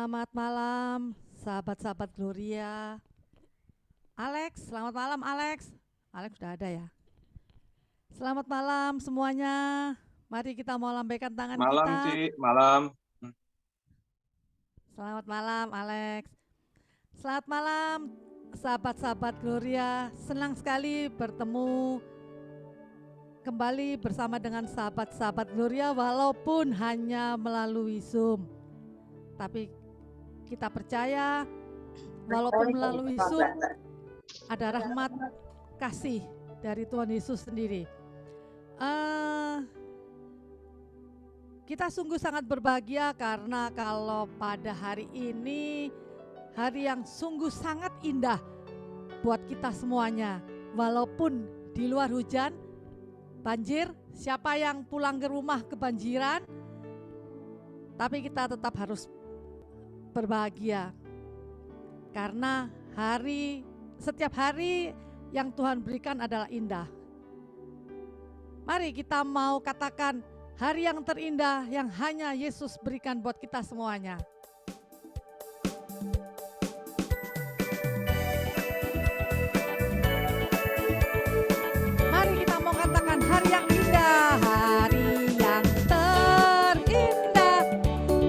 Selamat malam, sahabat-sahabat Gloria. Alex, selamat malam Alex. Alex sudah ada ya. Selamat malam semuanya. Mari kita mau lambaikan tangan Malam, kita. Ci. Malam. Selamat malam Alex. Selamat malam sahabat-sahabat Gloria. Senang sekali bertemu kembali bersama dengan sahabat-sahabat Gloria walaupun hanya melalui Zoom. Tapi kita percaya walaupun melalui Zoom ada rahmat kasih dari Tuhan Yesus sendiri. Kita sungguh sangat berbahagia karena kalau pada hari ini hari yang sungguh sangat indah buat kita semuanya. Walaupun di luar hujan, banjir, siapa yang pulang ke rumah kebanjiran, tapi kita tetap harus berbahagia karena setiap hari yang Tuhan berikan adalah indah. Mari kita mau katakan hari yang terindah yang hanya Yesus berikan buat kita semuanya. Mari kita mau katakan hari yang indah, hari yang terindah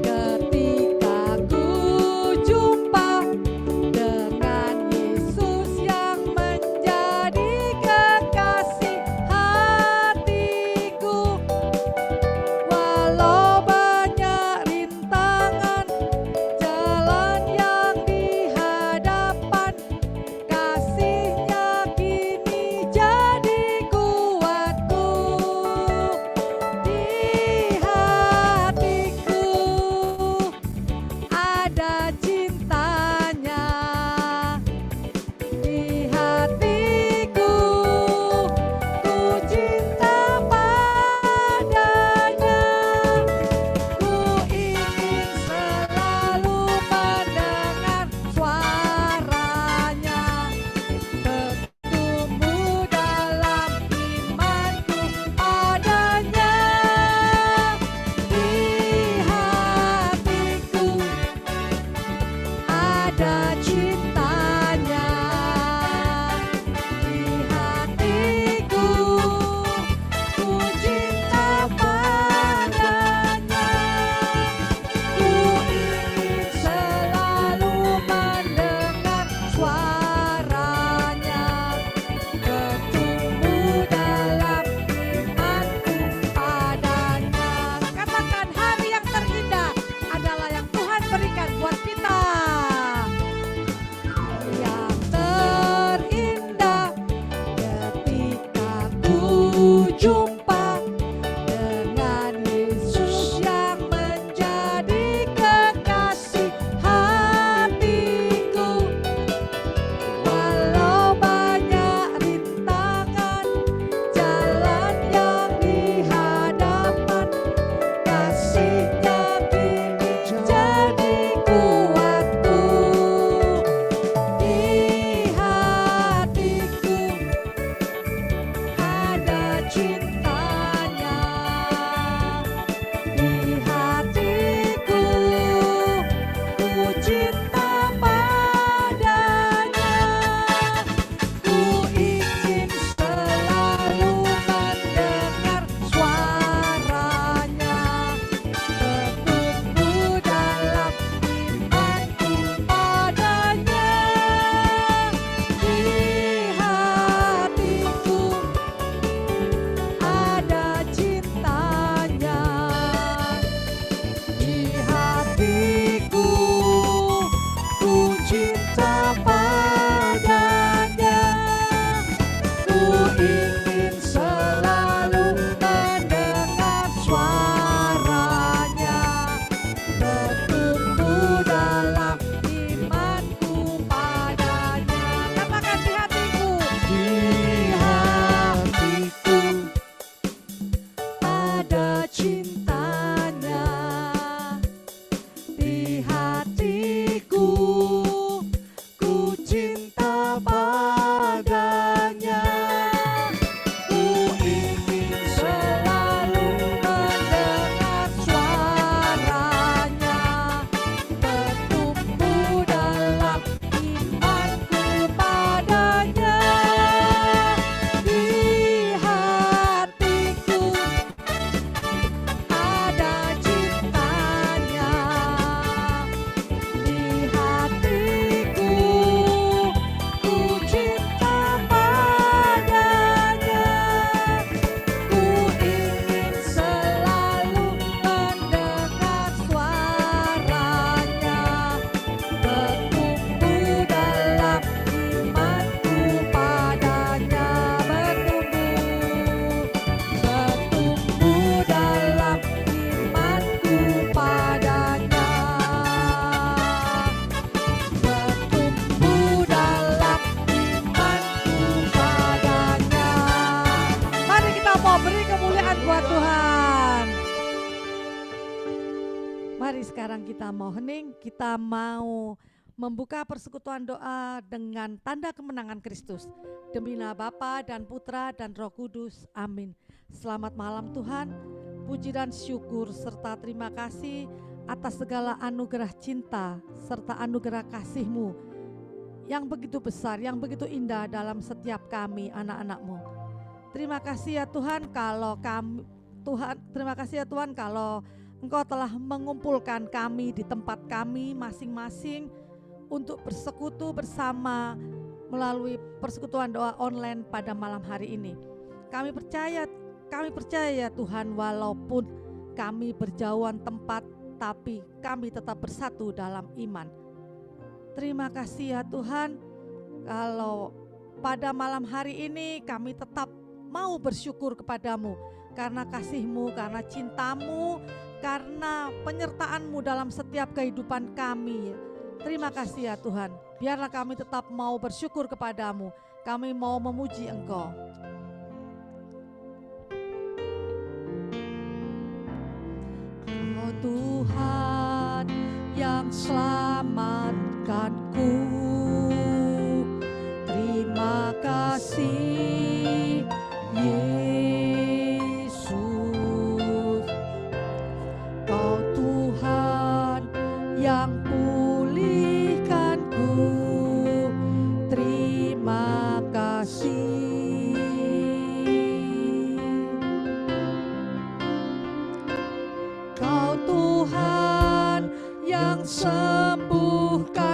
ketika ku jumpa dengan Yesus yang menjadi kekasih hatiku. Walau banyak rintangan sekarang kita mau hening, kita mau membuka persekutuan doa dengan tanda kemenangan Kristus. Demi nama Bapa dan Putra dan Roh Kudus. Amin. Selamat malam Tuhan. Puji dan syukur serta terima kasih atas segala anugerah cinta serta anugerah kasih-Mu yang begitu besar, yang begitu indah dalam setiap kami anak-anak-Mu. Terima kasih ya Tuhan terima kasih ya Tuhan kalau Engkau telah mengumpulkan kami di tempat kami masing-masing untuk bersekutu bersama melalui persekutuan doa online pada malam hari ini. Kami percaya ya Tuhan, walaupun kami berjauhan tempat, tapi kami tetap bersatu dalam iman. Terima kasih ya Tuhan, kalau pada malam hari ini kami tetap mau bersyukur kepadamu karena kasih-Mu, karena cinta-Mu, karena penyertaan-Mu dalam setiap kehidupan kami. Terima kasih ya Tuhan, biarlah kami tetap mau bersyukur kepadamu. Kami mau memuji Engkau. Oh Tuhan yang selamatkanku, terima kasih Yesus. Kau Tuhan yang pulihkanku, terima kasih. Kau Tuhan yang sembuhkan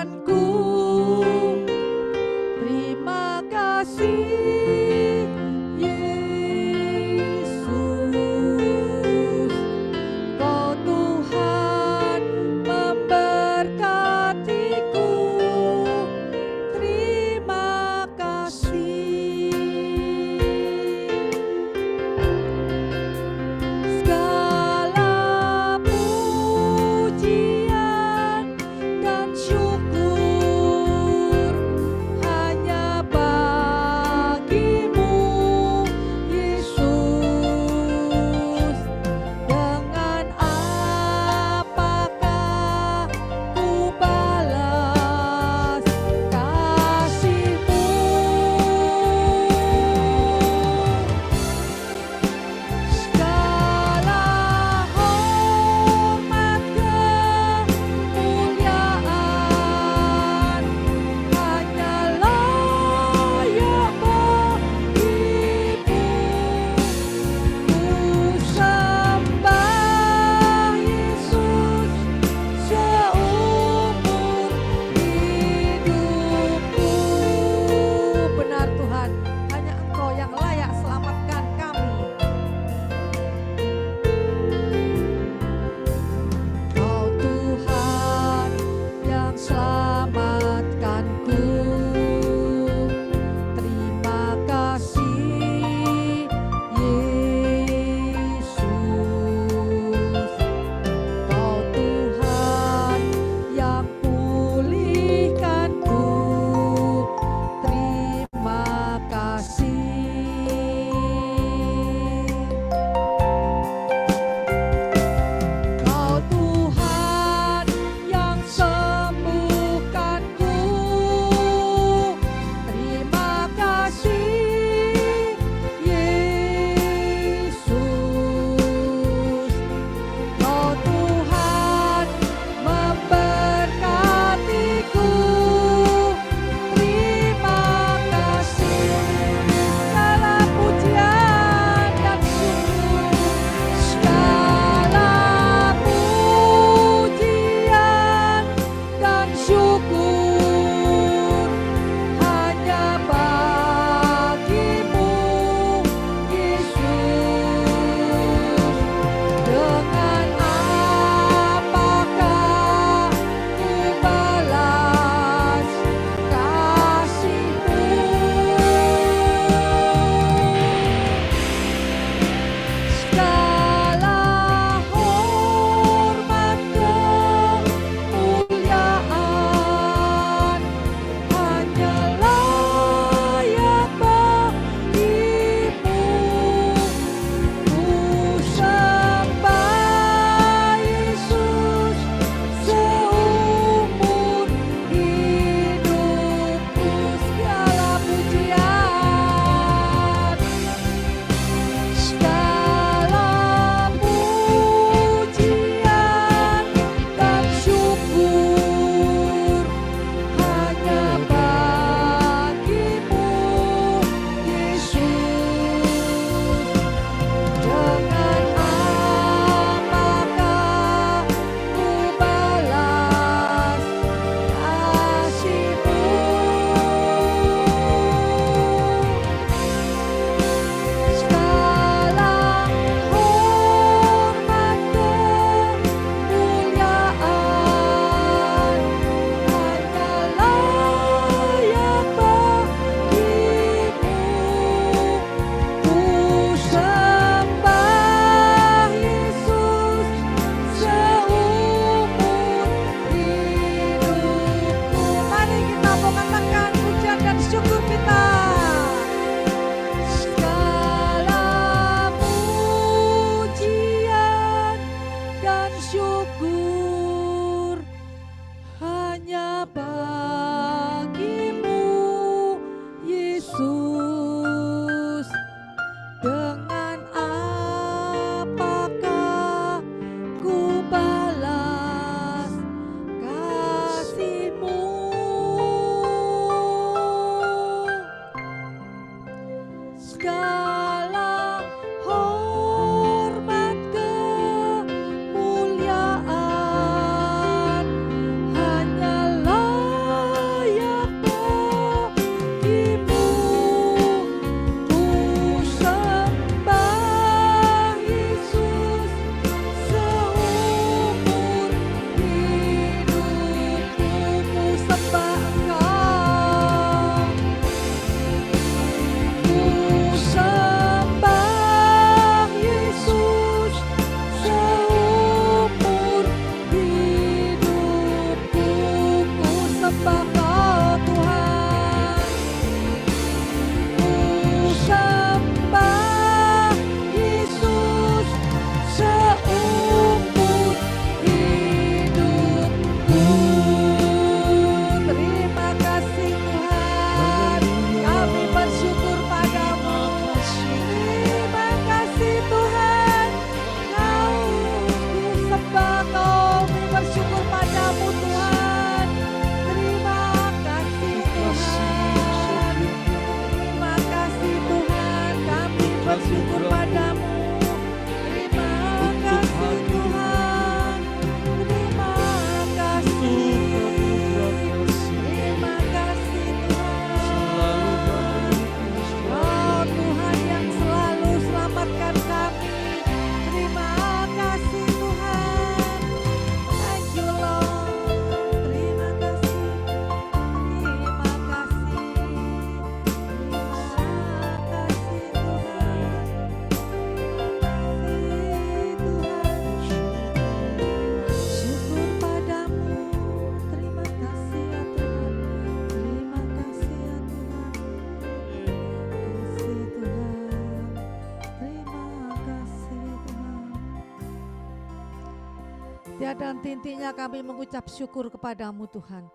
Titik-titiknya dan titik-titiknya kami mengucap syukur kepadamu Tuhan.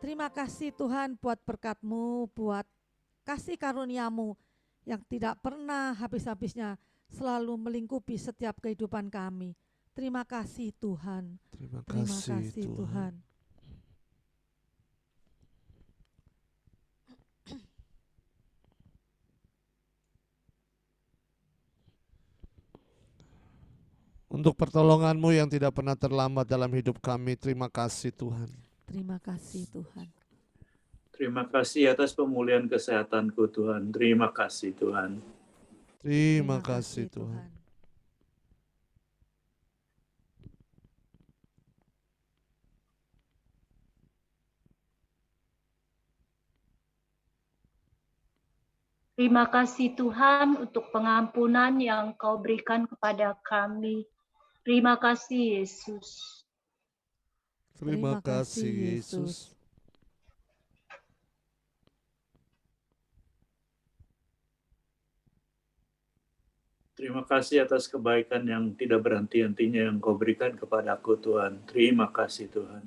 Terima kasih Tuhan buat berkat-Mu, buat kasih karuniamu yang tidak pernah habis-habisnya, selalu melingkupi setiap kehidupan kami. Terima kasih Tuhan. Terima Terima kasih kasih Tuhan. Tuhan. Untuk pertolongan-Mu yang tidak pernah terlambat dalam hidup kami, terima kasih Tuhan. Terima kasih Tuhan. Terima kasih atas pemulihan kesehatanku Tuhan. Terima kasih Tuhan. Terima kasih Tuhan. Terima kasih Tuhan untuk pengampunan yang Kau berikan kepada kami. Terima kasih Yesus. Terima kasih Yesus. Terima kasih atas kebaikan yang tidak berhenti-hentinya yang Kau berikan kepadaku Tuhan. Terima kasih Tuhan.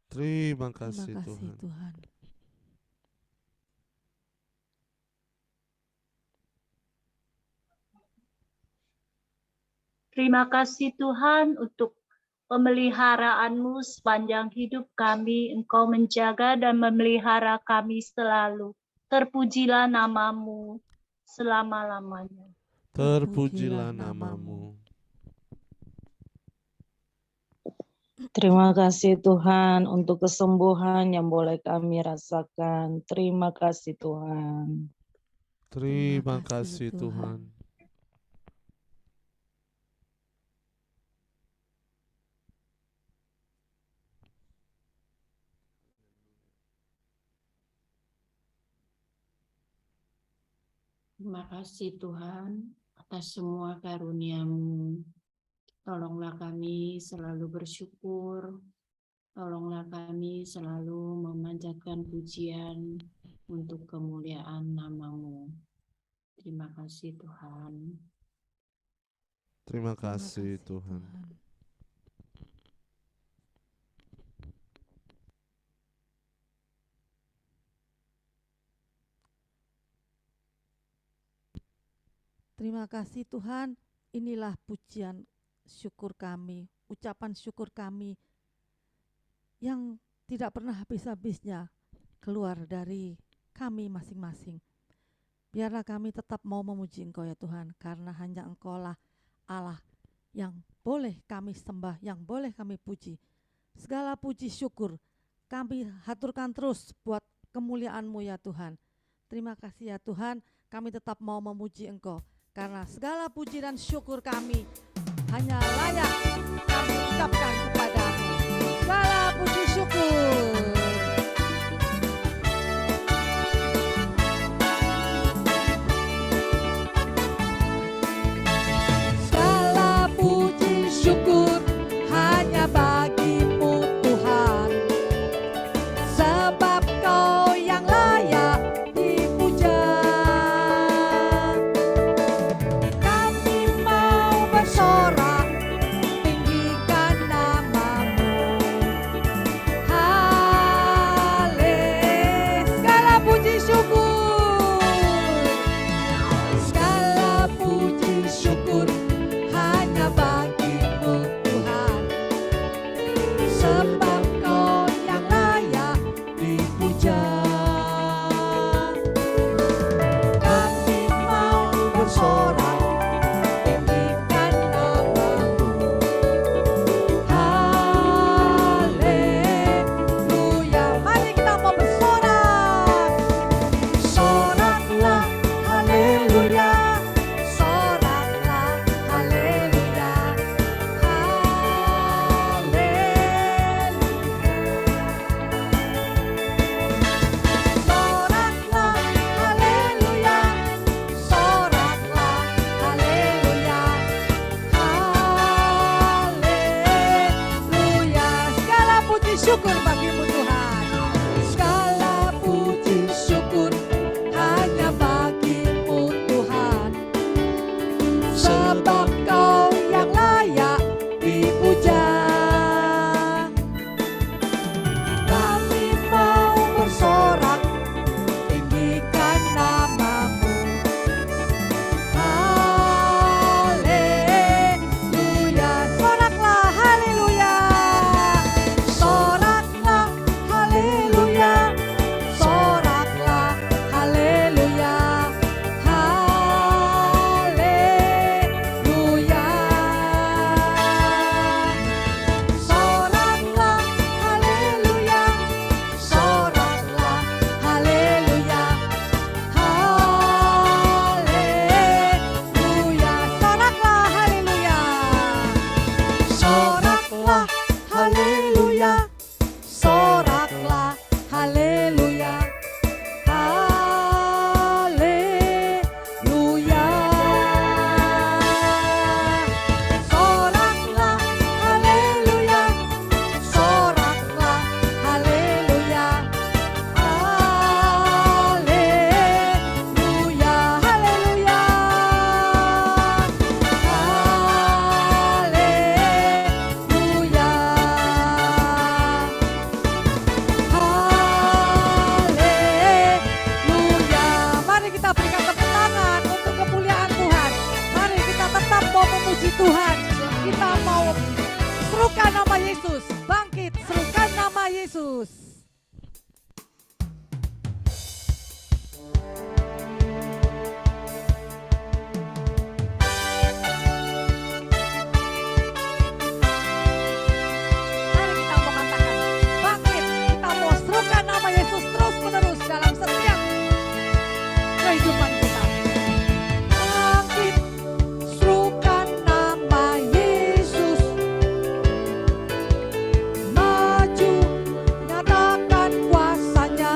Terima kasih Terima kasih Tuhan. Tuhan. Terima kasih Tuhan untuk pemeliharaan-Mu sepanjang hidup kami. Engkau menjaga dan memelihara kami selalu. Terpujilah nama-Mu selama-lamanya. Terpujilah nama-Mu. Terima kasih Tuhan untuk kesembuhan yang boleh kami rasakan. Terima kasih Tuhan. Terima kasih Tuhan. Terima kasih Tuhan atas semua karunia-Mu. Tolonglah kami selalu bersyukur. Tolonglah kami selalu memanjatkan pujian untuk kemuliaan nama-Mu. Terima kasih Tuhan. Terima kasih Tuhan. Terima kasih Tuhan. Inilah pujian syukur kami, ucapan syukur kami yang tidak pernah habis-habisnya keluar dari kami masing-masing. Biarlah kami tetap mau memuji Engkau ya Tuhan, karena hanya Engkau lah Allah yang boleh kami sembah, yang boleh kami puji. Segala puji syukur kami haturkan terus buat kemuliaan-Mu ya Tuhan. Terima kasih ya Tuhan, kami tetap mau memuji Engkau, karena segala puji dan syukur kami hanya layak kami ucapkan kepada-Mu. Segala puji syukur. Segala puji syukur hanya bagi-Mu Tuhan, sebab Kau yang layak dipuja. Kami mau bersorak tinggikan nama-Mu. serukan nama Yesus. Bangkit, serukan nama Yesus. Mari kita mau katakan, bangkit, kita mau serukan nama Yesus terus menerus dalam setiap kehidupan kita. Bangkit, serukan nama Yesus. Maju, nyatakan kuasanya.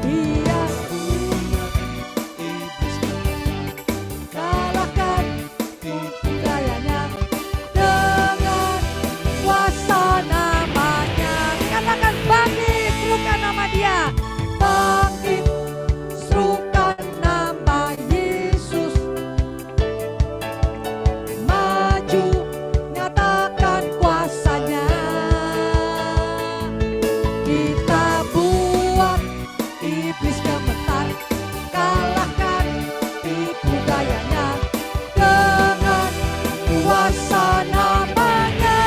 Dia kalahkan dayanya dengan kuasa namanya. Katakan bangkit, serukan nama dia. Bangkit, serukan nama Yesus. Maju, nyatakan kuasanya. Kita buat iblis gemetar, kalahkan tipu dayanya dengan kuasa namanya.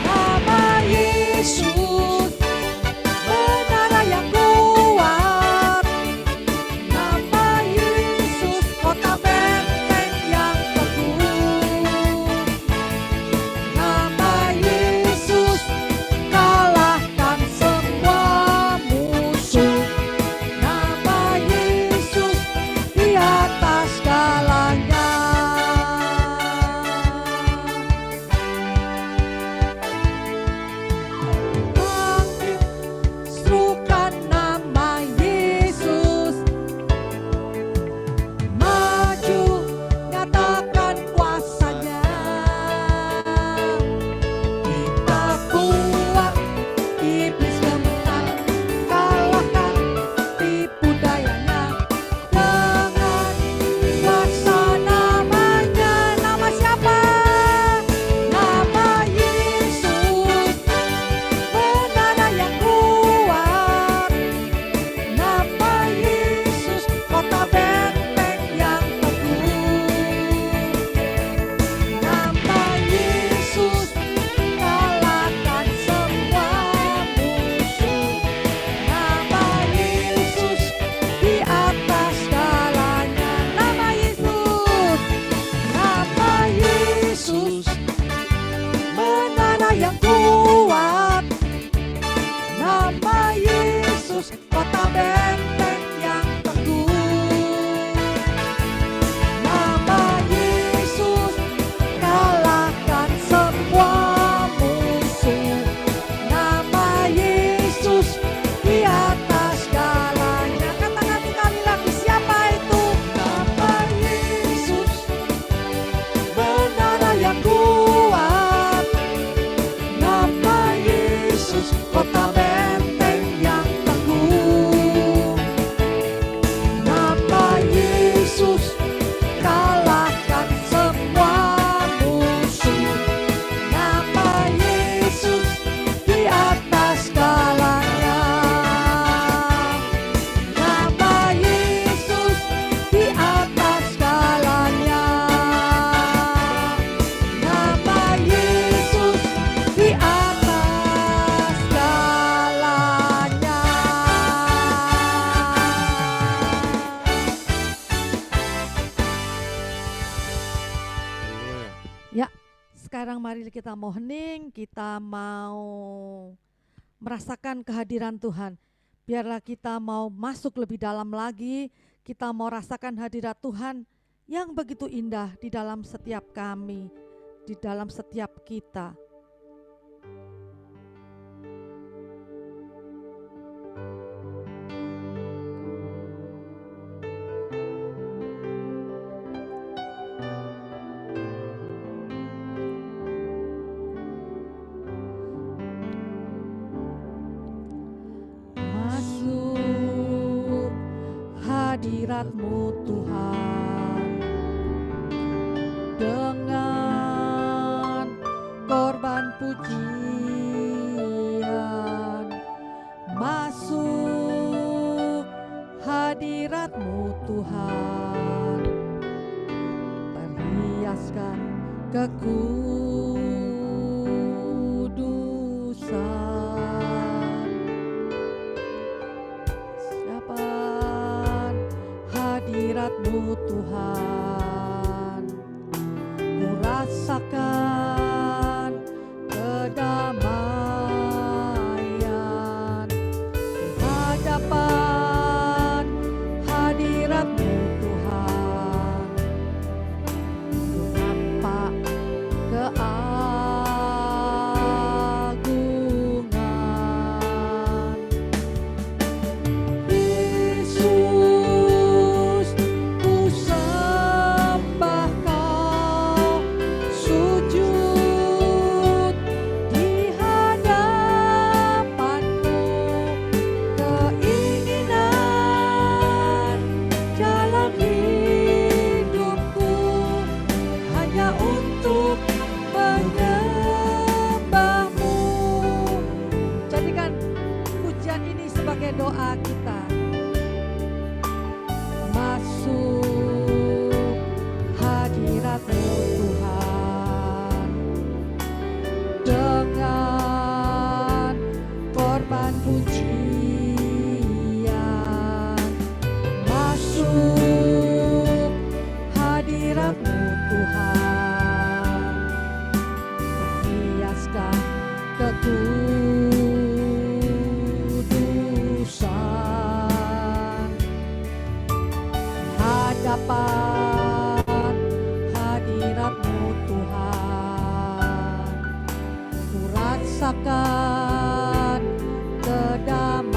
Nama Yesus, menara yang kuat. Nama Yesus, kota benteng yang teguh. Nama Yesus, kalahkan semua musuh. Nama Yesus, di atas segalanya. Bangkit, serukan nama Yesus. Maju, nyatakan kuasanya. Kita buat iblis gemetar, kalahkan tipu dayanya dengan kuasa namanya. Nama siapa? Nama Yesus, menara yang kuat. Nama Yesus, kota benteng yang teguh. Nama Yesus, kalahkan semua musuh. Nama Yesus, di atas segalanya. Nama Yesus, menara yang kuat. Nama Yesus, kota benteng yang teguh. Nama Yesus, kalahkan semua musuh. Nama Yesus, di atas segalanya. Katakan sekali lagi, siapa itu? Nama Yesus, menara yang kuat. Nama Yesus, kota benteng yang teguh. Nama Yesus, kalahkan semua musuh. Nama Yesus, di atas segalanya. Nama Yesus, di atas segalanya. Nama Yesus, di atas segalanya. Ya, sekarang mari kita mau hening, kita mau merasakan kehadiran Tuhan. Biarlah kita mau masuk lebih dalam lagi, kita mau rasakan hadirat Tuhan yang begitu indah di dalam setiap kami, di dalam setiap kita. Masuk hadirat-Mu Tuhan, dengan korban pujian. Masuk hadirat-Mu Tuhan, perhiaskan kekudusan. Siapaan hadirat-Mu Tuhan, ku rasakan kedamaian di hadapan hadirat-Mu Tuhan, ku nampak keagungan. Yesus, ku sembah Kau, sujud di hadapan-Mu. Keinginan dalam hidupku hanya untuk menyembah-Mu. Jadikan pujian ini sebagai doa kita. Masuk hadirat-Mu Tuhan dengan korban pujian. Masuk hadirat-Mu Tuhan, hiaskan kekudusan. Hadapan hadirat-Mu Tuhan, ku rasakan kedamaian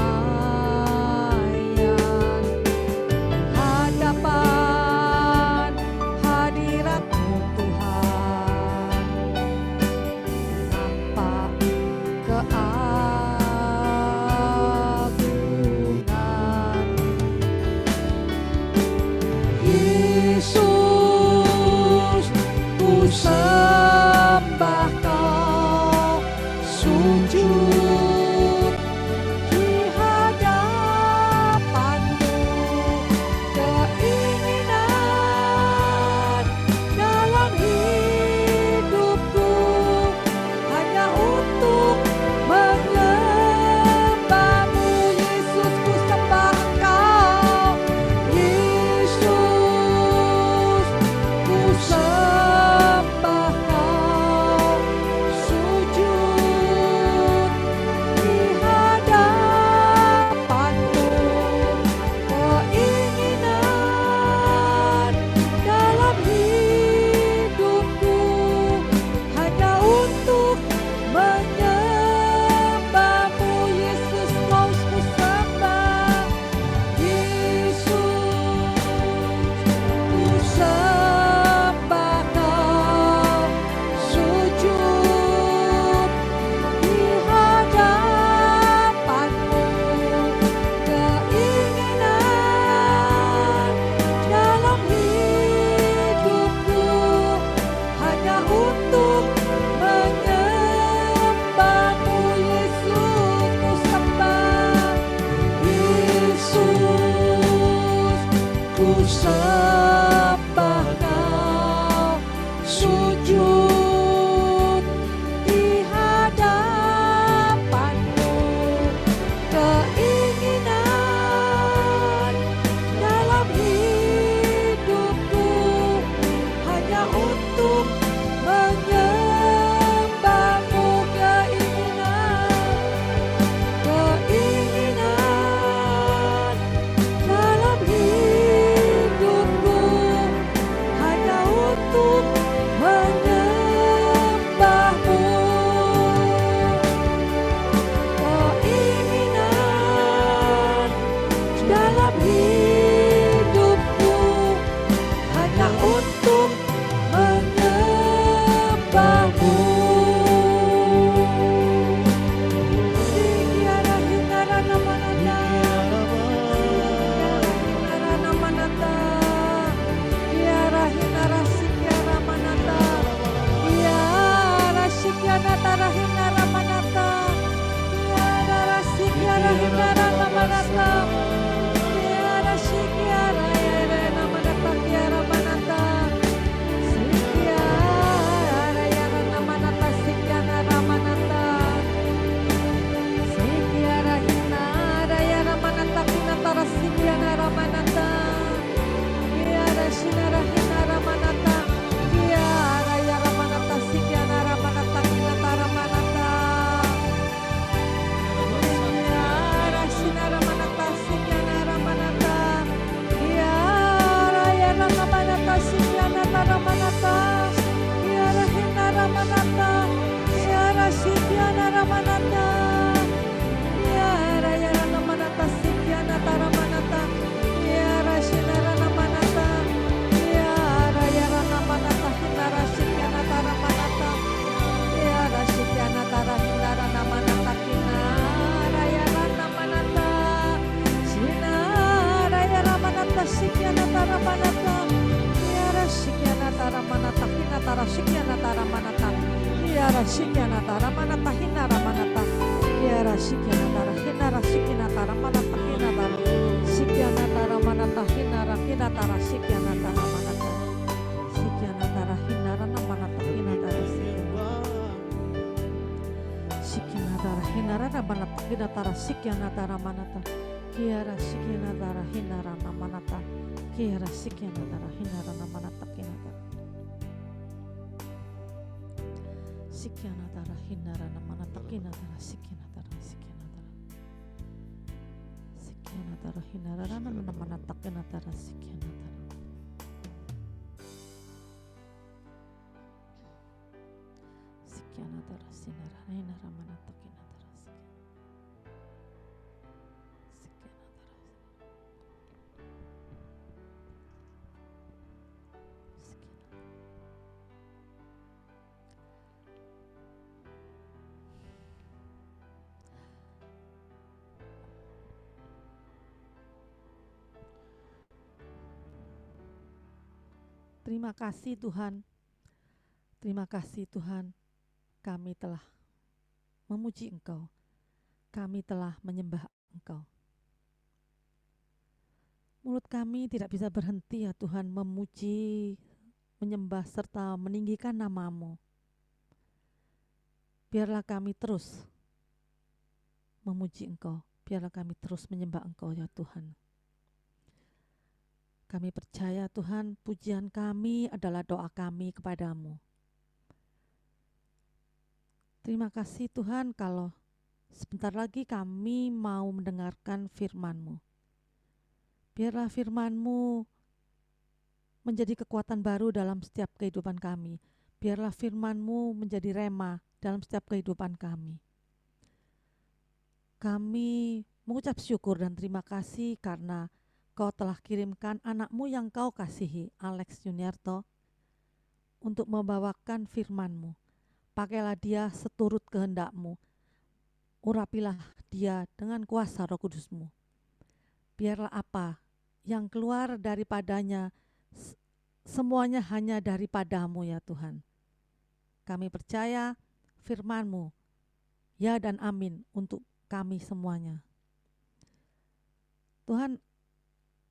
Sikianatara hinara sikinatara manata hinatara. Sikianatara manata hinara kinatara sikianatara manata. Sikianatara hinara manata hinatara sikianatara hinara manata hinatara sikianatara manata. Kiara sikianatara hinara manata. Kiara sikianatara hinara manata kinatara. Sikianatara hinara manata kinatara sikianatara sikianatara. Sikianatara hinara manata kinatara sikianatara. Sikianatara sinara hinara manata kinatara Terima kasih Tuhan. Terima kasih Tuhan. Kami telah memuji Engkau. Kami telah menyembah Engkau. Mulut kami tidak bisa berhenti ya Tuhan memuji, menyembah serta meninggikan nama-Mu. Biarlah kami terus memuji Engkau. Biarlah kami terus menyembah Engkau ya Tuhan. Kami percaya Tuhan, pujian kami adalah doa kami kepadamu. Terima kasih Tuhan kalau sebentar lagi kami mau mendengarkan firman-Mu. Biarlah firman-Mu menjadi kekuatan baru dalam setiap kehidupan kami. Biarlah firman-Mu menjadi rema dalam setiap kehidupan kami. Kami mengucap syukur dan terima kasih karena Kau telah kirimkan anak-Mu yang Kau kasihi, Alex Yuniarto, untuk membawakan firman-Mu. Pakailah dia seturut kehendak-Mu. Urapilah dia dengan kuasa Roh Kudus-Mu. Biarlah apa yang keluar daripadanya, semuanya hanya daripada-Mu ya Tuhan. Kami percaya firman-Mu, ya dan amin untuk kami semuanya. Tuhan,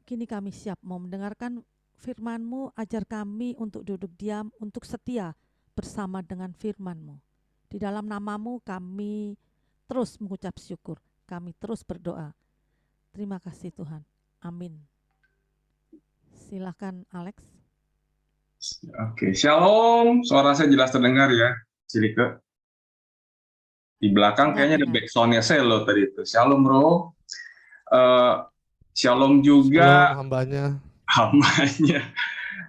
kini kami siap mau mendengarkan firman-Mu, ajar kami untuk duduk diam, untuk setia bersama dengan firman-Mu. Di dalam nama-Mu kami terus mengucap syukur, kami terus berdoa. Terima kasih Tuhan, amin. Silakan Alex. Oke, shalom, suara saya jelas terdengar ya, Cilike. Di belakang kayaknya ada backsound-nya Selo tadi itu. Shalom bro. Shalom juga. Shalom hambanya.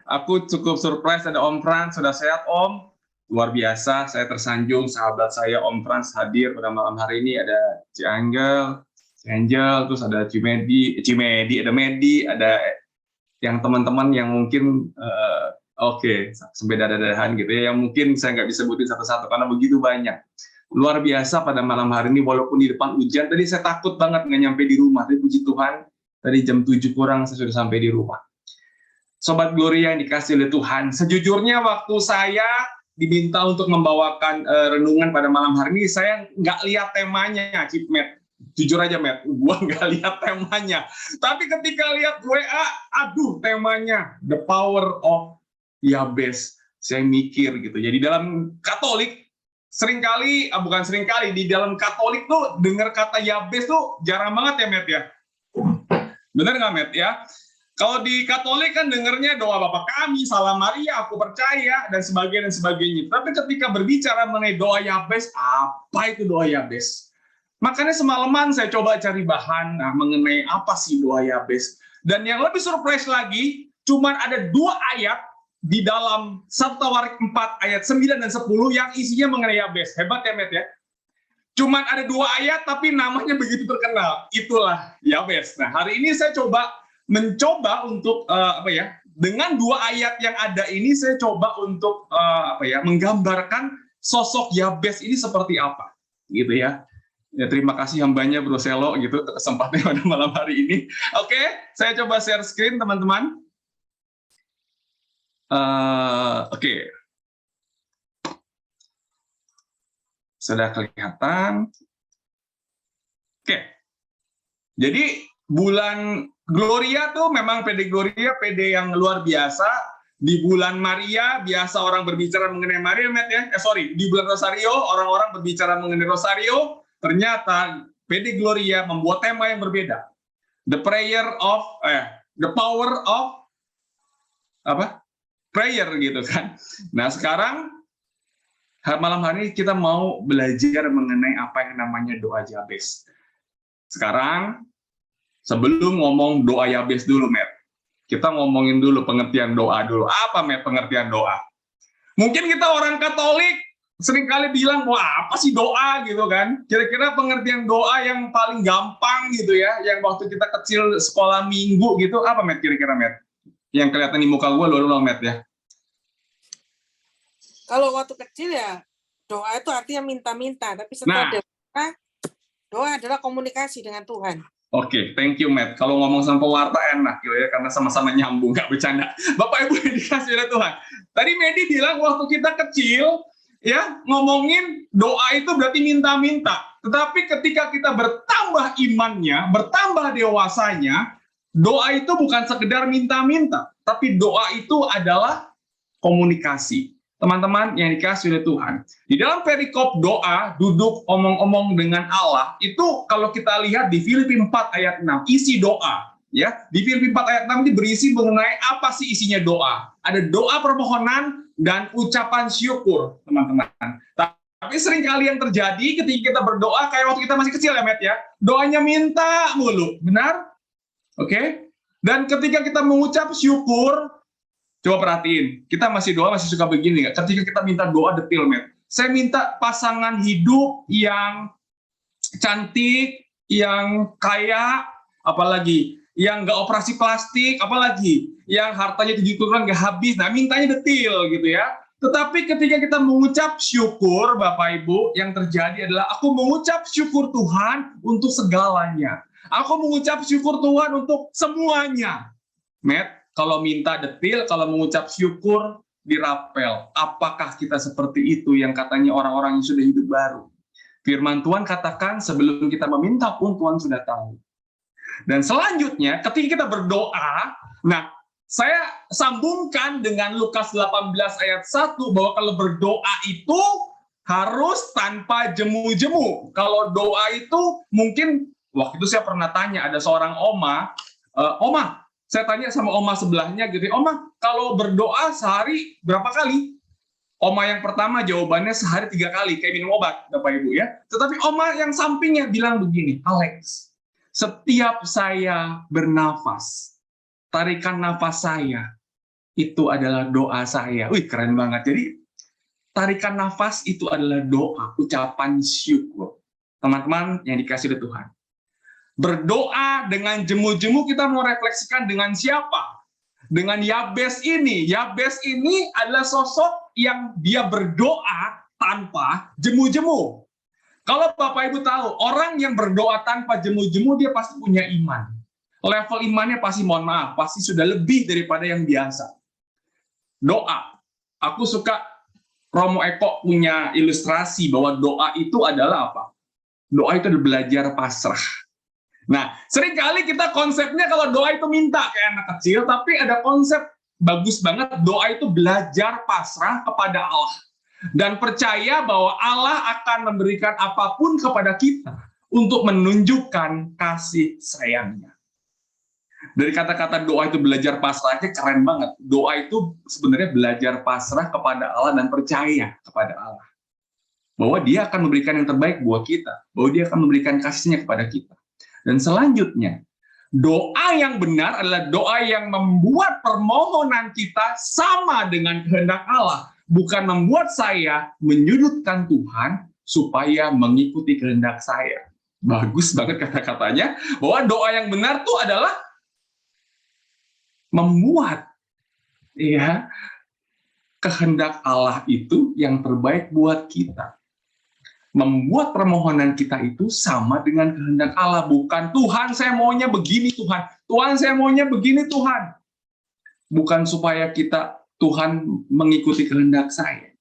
Aku cukup surprise ada Om Frans, sudah sehat Om? Luar biasa, saya tersanjung sahabat saya Om Frans hadir pada malam hari ini. Ada Angel, terus ada Cimedi, ada Medi, ada yang teman-teman yang mungkin sebeda-dadahan gitu ya, yang mungkin saya nggak bisa sebutin satu-satu karena begitu banyak. Luar biasa pada malam hari ini, walaupun di depan hujan, tadi saya takut banget nggak nyampe di rumah, tapi puji Tuhan, tadi jam 7 kurang saya sudah sampai di rumah. Sobat Gloria yang dikasih oleh Tuhan, sejujurnya waktu saya diminta untuk membawakan renungan pada malam hari ini, saya nggak lihat temanya, Cip Matt. Jujur aja, Matt, gua nggak lihat temanya. Tapi ketika lihat WA, aduh temanya, The Power of Yabes. Saya mikir gitu. Jadi dalam Katolik, di dalam Katolik tuh dengar kata Yabes tuh jarang banget ya, Matt ya. Bener nggak, Matt ya? Kalau di Katolik kan dengernya doa Bapa Kami, Salam Maria, Aku Percaya, dan sebagainya. Tapi ketika berbicara mengenai doa Yabes, apa itu doa Yabes? Makanya semalaman saya coba cari bahan mengenai apa sih doa Yabes. Dan yang lebih surprise lagi, cuman ada 2 ayat di dalam 1 Tawarik 4 ayat 9 dan 10 yang isinya mengenai Yabes. Hebat ya, Matt ya? Cuman ada 2 ayat tapi namanya begitu terkenal. Itulah Yabes. Nah, hari ini saya mencoba untuk dengan 2 ayat yang ada ini saya coba untuk menggambarkan sosok Yabes ini seperti apa, gitu ya. Ya, terima kasih hambanya Bro Selo gitu kesempatannya pada malam hari ini. Oke, saya coba share screen teman-teman. Oke. Sudah kelihatan. Jadi bulan Gloria tuh memang PD Gloria, PD yang luar biasa. Di bulan Maria biasa orang berbicara mengenai Maria, Matt ya. Di bulan Rosario orang-orang berbicara mengenai Rosario. Ternyata PD Gloria membuat tema yang berbeda. The power of prayer gitu kan. Nah sekarang malam hari ini kita mau belajar mengenai apa yang namanya doa Yabes. Sekarang sebelum ngomong doa Yabes dulu, Matt, kita ngomongin dulu pengertian doa dulu. Apa, Matt, pengertian doa? Mungkin kita orang Katolik seringkali bilang, wah apa sih doa gitu kan? Kira-kira pengertian doa yang paling gampang gitu ya, yang waktu kita kecil sekolah minggu gitu, apa, Matt, kira-kira, Matt? Yang kelihatan di muka gue, lo Matt ya. Kalau waktu kecil ya, doa itu artinya minta-minta. Tapi setelah dewasa, doa adalah komunikasi dengan Tuhan. Oke, thank you, Matt. Kalau ngomong sama pewarta enak gitu ya, karena sama-sama nyambung, nggak bercanda. Bapak Ibu yang dikasih oleh Tuhan. Tadi Medi bilang waktu kita kecil, ya ngomongin doa itu berarti minta-minta. Tetapi ketika kita bertambah imannya, bertambah dewasanya, doa itu bukan sekedar minta-minta, tapi doa itu adalah komunikasi. Teman-teman yang dikasih oleh Tuhan. Di dalam perikop doa, duduk omong-omong dengan Allah, itu kalau kita lihat di Filipi 4 ayat 6, isi doa. Ya, di Filipi 4 ayat 6 ini berisi mengenai apa sih isinya doa. Ada doa permohonan dan ucapan syukur, teman-teman. Tapi seringkali yang terjadi ketika kita berdoa, kayak waktu kita masih kecil ya, Matt ya, doanya minta mulu, benar? Oke? Dan ketika kita mengucap syukur, coba perhatiin, kita masih doa masih suka begini nggak? Ketika kita minta doa detail, Matt. Saya minta pasangan hidup yang cantik, yang kaya, apalagi yang nggak operasi plastik, apalagi yang hartanya 7 triliun nggak habis. Nah, mintanya detail gitu ya. Tetapi ketika kita mengucap syukur, Bapak Ibu, yang terjadi adalah aku mengucap syukur Tuhan untuk segalanya. Aku mengucap syukur Tuhan untuk semuanya. Matt, kalau minta detail, kalau mengucap syukur, dirapel. Apakah kita seperti itu yang katanya orang-orang yang sudah hidup baru? Firman Tuhan katakan sebelum kita meminta pun Tuhan sudah tahu. Dan selanjutnya, ketika kita berdoa, nah, saya sambungkan dengan Lukas 18 ayat 1, bahwa kalau berdoa itu harus tanpa jemu-jemu. Kalau doa itu mungkin, waktu itu saya pernah tanya, ada seorang oma, saya tanya sama oma sebelahnya gitu, Oma, kalau berdoa sehari berapa kali? Oma yang pertama jawabannya sehari 3 kali, kayak minum obat, Bapak Ibu ya. Tetapi oma yang sampingnya bilang begini, Alex, setiap saya bernafas, tarikan nafas saya, itu adalah doa saya. Wih, keren banget. Jadi, tarikan nafas itu adalah doa, ucapan syukur. Teman-teman yang dikasih oleh Tuhan. Berdoa dengan jemu-jemu, kita mau refleksikan dengan siapa? Dengan Yabes ini. Yabes ini adalah sosok yang dia berdoa tanpa jemu-jemu. Kalau Bapak Ibu tahu, orang yang berdoa tanpa jemu-jemu, dia pasti punya iman. Level imannya pasti, mohon maaf, pasti sudah lebih daripada yang biasa. Doa. Aku suka Romo Eko punya ilustrasi bahwa doa itu adalah apa? Doa itu adalah belajar pasrah. Nah, seringkali kita konsepnya kalau doa itu minta kayak anak kecil, tapi ada konsep bagus banget, doa itu belajar pasrah kepada Allah. Dan percaya bahwa Allah akan memberikan apapun kepada kita untuk menunjukkan kasih sayangnya. Dari kata-kata doa itu belajar pasrah aja keren banget. Doa itu sebenarnya belajar pasrah kepada Allah dan percaya kepada Allah. Bahwa dia akan memberikan yang terbaik buat kita. Bahwa dia akan memberikan kasihnya kepada kita. Dan selanjutnya, doa yang benar adalah doa yang membuat permohonan kita sama dengan kehendak Allah. Bukan membuat saya menyudutkan Tuhan supaya mengikuti kehendak saya. Bagus banget kata-katanya, bahwa doa yang benar itu adalah membuat ya kehendak Allah itu yang terbaik buat kita. Membuat permohonan kita itu sama dengan kehendak Allah. Bukan, Tuhan saya maunya begini Tuhan. Tuhan saya maunya begini Tuhan. Bukan supaya Tuhan mengikuti kehendak saya.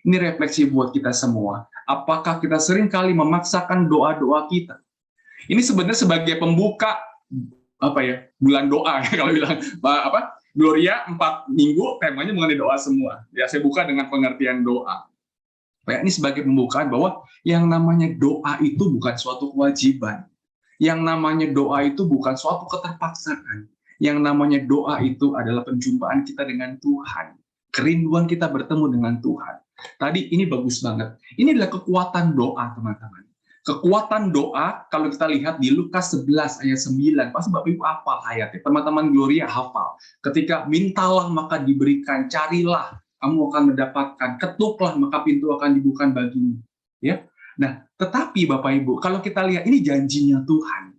Ini refleksi buat kita semua. Apakah kita seringkali memaksakan doa-doa kita? Ini sebenarnya sebagai pembuka bulan doa ya, kalau bilang Gloria 4 minggu temanya mengenai doa semua. Ya, saya buka dengan pengertian doa. Ini sebagai pembukaan bahwa yang namanya doa itu bukan suatu kewajiban. Yang namanya doa itu bukan suatu keterpaksaan. Yang namanya doa itu adalah penjumpaan kita dengan Tuhan. Kerinduan kita bertemu dengan Tuhan. Tadi ini bagus banget. Ini adalah kekuatan doa, teman-teman. Kekuatan doa, kalau kita lihat di Lukas 11 ayat 9, pasti Bapak Ibu hafal ayatnya. Teman-teman Gloria hafal. Ketika mintalah maka diberikan, carilah kamu akan mendapatkan, ketuklah maka pintu akan dibuka bagimu. Ya. Nah, tetapi Bapak Ibu, kalau kita lihat ini janjinya Tuhan.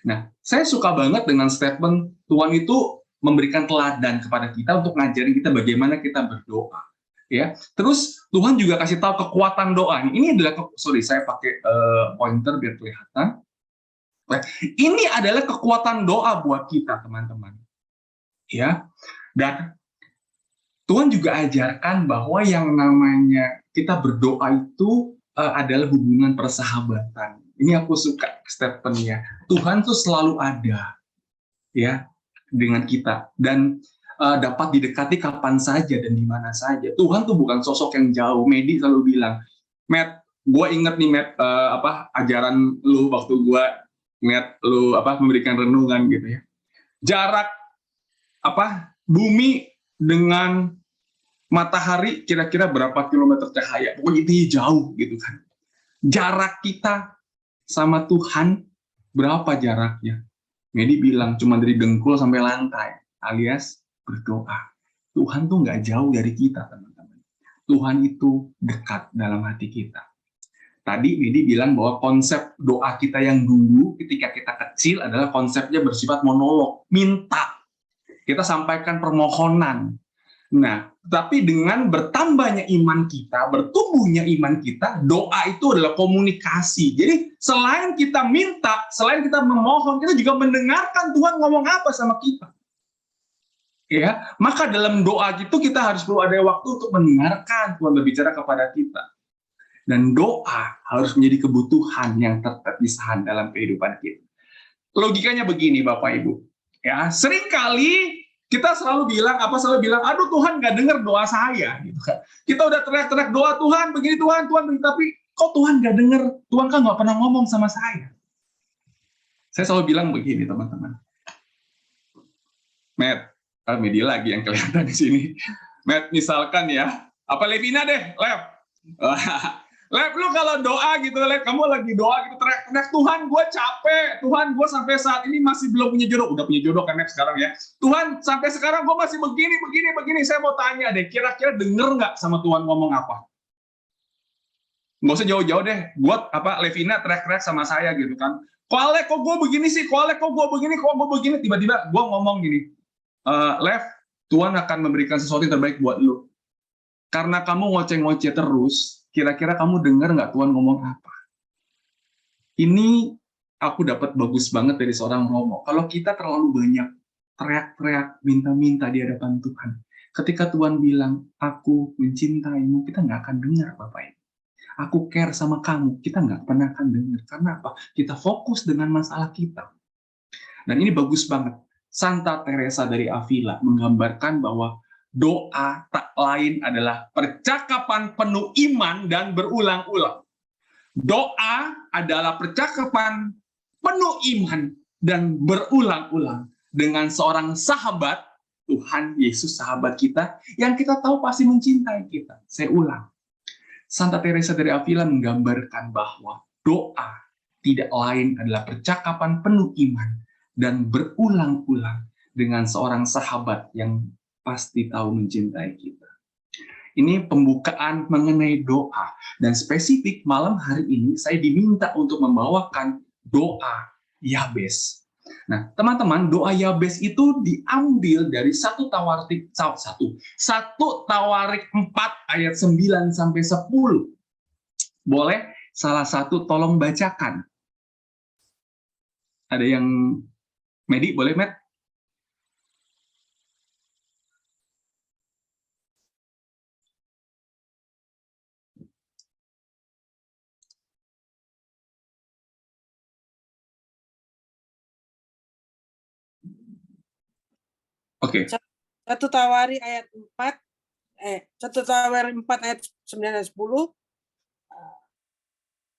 Nah, saya suka banget dengan statement Tuhan itu memberikan teladan kepada kita untuk ngajarin kita bagaimana kita berdoa. Ya, terus Tuhan juga kasih tahu kekuatan doa. Ini adalah, saya pakai pointer biar kelihatan. Ini adalah kekuatan doa buat kita, teman-teman. Ya, dan Tuhan juga ajarkan bahwa yang namanya kita berdoa itu adalah hubungan persahabatan. Ini aku suka statementnya. Tuhan tuh selalu ada, ya, dengan kita dan dapat didekati kapan saja dan di mana saja. Tuhan tuh bukan sosok yang jauh. Medi selalu bilang, Matt, gue inget nih Matt, ajaran lu waktu gue ngeliat lu memberikan renungan gitu ya. Jarak bumi dengan matahari kira-kira berapa kilometer cahaya? Pokoknya itu jauh gitu kan. Jarak kita sama Tuhan berapa jaraknya? Medi bilang cuma dari dengkul sampai lantai, alias berdoa. Tuhan tuh nggak jauh dari kita, teman-teman. Tuhan itu dekat dalam hati kita. Tadi Medi bilang bahwa konsep doa kita yang dulu ketika kita kecil adalah konsepnya bersifat monolog, minta. Kita sampaikan permohonan. Nah, tapi dengan bertambahnya iman kita, bertumbuhnya iman kita, doa itu adalah komunikasi. Jadi selain kita minta, selain kita memohon, kita juga mendengarkan Tuhan ngomong apa sama kita. Ya, maka dalam doa itu kita harus perlu ada waktu untuk mendengarkan Tuhan berbicara kepada kita. Dan doa harus menjadi kebutuhan yang terpisah dalam kehidupan kita. Logikanya begini, Bapak Ibu. Ya, seringkali kita selalu bilang, aduh Tuhan nggak dengar doa saya. Gitu kan. Kita udah teriak-teriak doa Tuhan, begini Tuhan, begini, tapi kok Tuhan nggak dengar? Tuhan kan nggak pernah ngomong sama saya. Saya selalu bilang begini, teman-teman. Matt, media lagi yang kelihatan di sini. Matt, misalkan ya, Levina deh, Lev. Lev, lu kalau doa gitu, Lev, kamu lagi doa gitu, teriak-teriak, Tuhan gue capek, Tuhan gue sampai saat ini masih belum punya jodoh. Udah punya jodoh kan Lev sekarang ya. Tuhan sampai sekarang gue masih begini. Saya mau tanya deh, kira-kira denger nggak sama Tuhan ngomong apa? Nggak usah jauh-jauh deh, buat Levina teriak-teriak sama saya gitu kan. Kok gue begini sih, kok gue begini, tiba-tiba gue ngomong gini, Lev, Tuhan akan memberikan sesuatu yang terbaik buat lu. Karena kamu ngoceh-ngoceh terus, kira-kira kamu dengar nggak Tuhan ngomong apa? Ini aku dapat bagus banget dari seorang Romo. Kalau kita terlalu banyak teriak-teriak, minta-minta di hadapan Tuhan, ketika Tuhan bilang, aku mencintaimu, kita nggak akan dengar, Bapak Ibu. Aku care sama kamu, kita nggak pernah akan dengar. Karena apa? Kita fokus dengan masalah kita. Dan ini bagus banget. Santa Teresa dari Avila menggambarkan bahwa doa tak lain adalah percakapan penuh iman dan berulang-ulang. Doa adalah percakapan penuh iman dan berulang-ulang dengan seorang sahabat, Tuhan Yesus sahabat kita, yang kita tahu pasti mencintai kita. Saya ulang. Santa Teresa dari Avila menggambarkan bahwa doa tidak lain adalah percakapan penuh iman dan berulang-ulang dengan seorang sahabat yang pasti tahu mencintai kita. Ini pembukaan mengenai doa. Dan spesifik malam hari ini saya diminta untuk membawakan doa Yabes. Nah, teman-teman, doa Yabes itu diambil dari 1 Tawarik 4 ayat 9 sampai 10. Boleh salah satu tolong bacakan. Ada yang Medi, boleh Matt? Oke. 1 Tawari ayat 4, 1 Tawari 4 ayat 9 dan 10.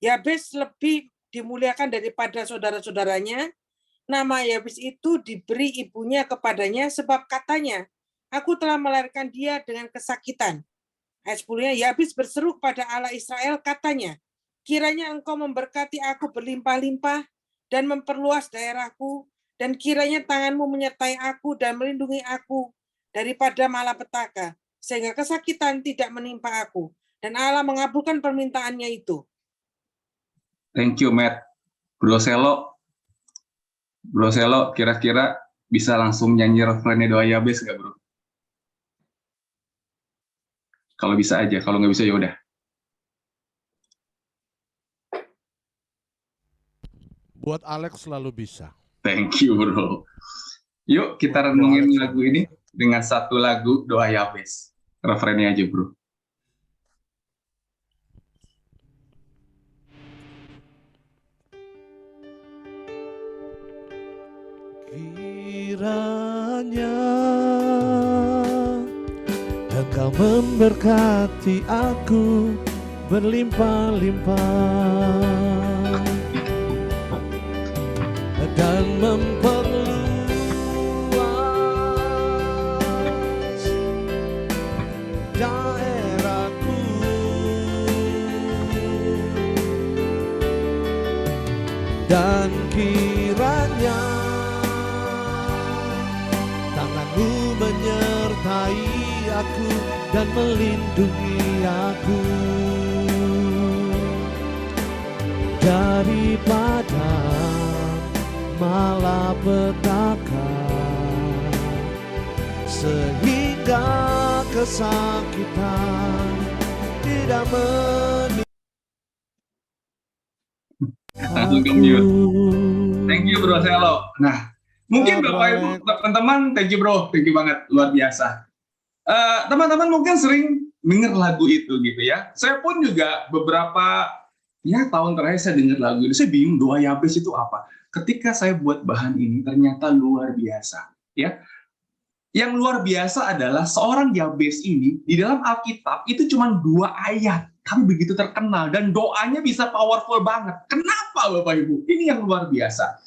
Yabes lebih dimuliakan daripada saudara-saudaranya. Nama Yabes itu diberi ibunya kepadanya sebab katanya, aku telah melahirkan dia dengan kesakitan. Ayat 10-nya, Yabes berseru kepada Allah Israel, katanya, kiranya engkau memberkati aku berlimpah-limpah dan memperluas daerahku, dan kiranya tanganmu menyertai aku dan melindungi aku daripada malapetaka, sehingga kesakitan tidak menimpa aku. Dan Allah mengabulkan permintaannya itu. Thank you, Matt. Bro Selo, kira-kira bisa langsung nyanyi refrainnya doa Yabes nggak, bro? Kalau bisa aja, kalau nggak bisa ya udah. Buat Alex selalu bisa. Thank you, bro. Yuk kita renungin lagu ini dengan satu lagu doa Yabes. Refrainnya aja, bro. Kiranya Engkau memberkati aku berlimpah-limpah dan memperluas daerahku, dan kiranya tanganmu menyertai aku dan melindungi aku daripada malapetaka, sehingga kesakitan tidak menimpa aku. Thank you, bro Selo. Nah, mungkin Bapak Ibu, teman-teman, thank you bro, thank you banget, luar biasa. Teman-teman mungkin sering dengar lagu itu gitu ya. Saya pun juga beberapa tahun terakhir saya dengar lagu ini, saya bingung doa Yabes itu apa. Ketika saya buat bahan ini ternyata luar biasa ya. Yang luar biasa adalah seorang Yabes ini di dalam Alkitab itu cuma 2 ayat, tapi begitu terkenal dan doanya bisa powerful banget. Kenapa Bapak Ibu? Ini yang luar biasa.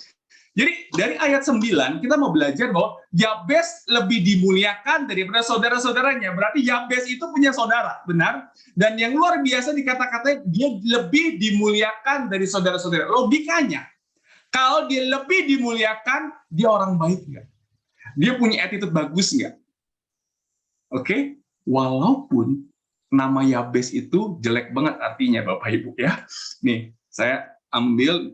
Jadi dari ayat 9 kita mau belajar bahwa Yabes lebih dimuliakan daripada saudara-saudaranya. Berarti Yabes itu punya saudara, benar? Dan yang luar biasa dikata-katain dia lebih dimuliakan dari saudara-saudara. Logikanya, kalau dia lebih dimuliakan, dia orang baik nggak? Dia punya attitude bagus nggak? Oke? Walaupun nama Yabes itu jelek banget artinya Bapak Ibu ya. Nih, saya ambil,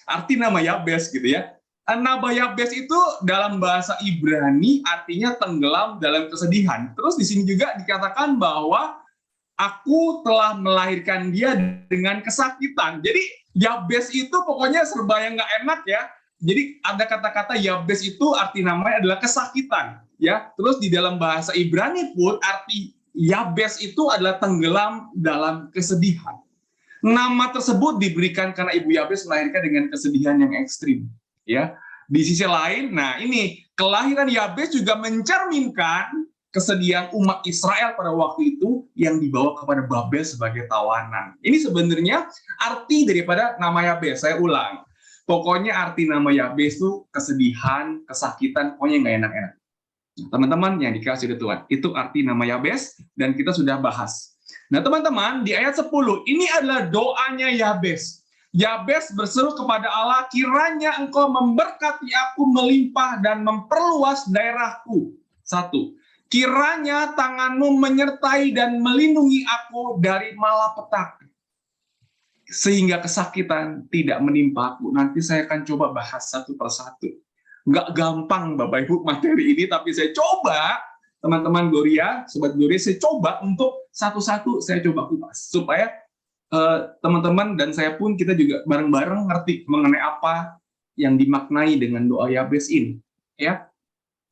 arti nama Yabes gitu ya. Nama Yabes itu dalam bahasa Ibrani artinya tenggelam dalam kesedihan. Terus di sini juga dikatakan bahwa aku telah melahirkan dia dengan kesakitan. Jadi Yabes itu pokoknya serba yang nggak enak ya. Jadi ada kata-kata Yabes itu arti namanya adalah kesakitan ya. Terus di dalam bahasa Ibrani pun arti Yabes itu adalah tenggelam dalam kesedihan. Nama tersebut diberikan karena ibu Yabes melahirkan dengan kesedihan yang ekstrim ya. Di sisi lain, nah ini kelahiran Yabes juga mencerminkan kesedihan umat Israel pada waktu itu yang dibawa kepada Babel sebagai tawanan. Ini sebenarnya arti daripada nama Yabes. Saya ulang. Pokoknya arti nama Yabes itu kesedihan, kesakitan, pokoknya nggak enak-enak. Teman-teman yang dikasih Tuhan, itu arti nama Yabes dan kita sudah bahas. Nah teman-teman, di ayat 10, ini adalah doanya Yabes. Yabes berseru kepada Allah, kiranya engkau memberkati aku melimpah dan memperluas daerahku. 1. Kiranya tanganmu menyertai dan melindungi aku dari malapetaka, sehingga kesakitan tidak menimpa aku. Nanti saya akan coba bahas satu persatu. Nggak gampang Bapak Ibu materi ini, tapi saya coba, teman-teman Gloria, Sobat Gloria, saya coba untuk satu-satu saya coba kupas. Supaya teman-teman dan saya pun kita juga bareng-bareng ngerti mengenai apa yang dimaknai dengan doa Yabes ini. Ya,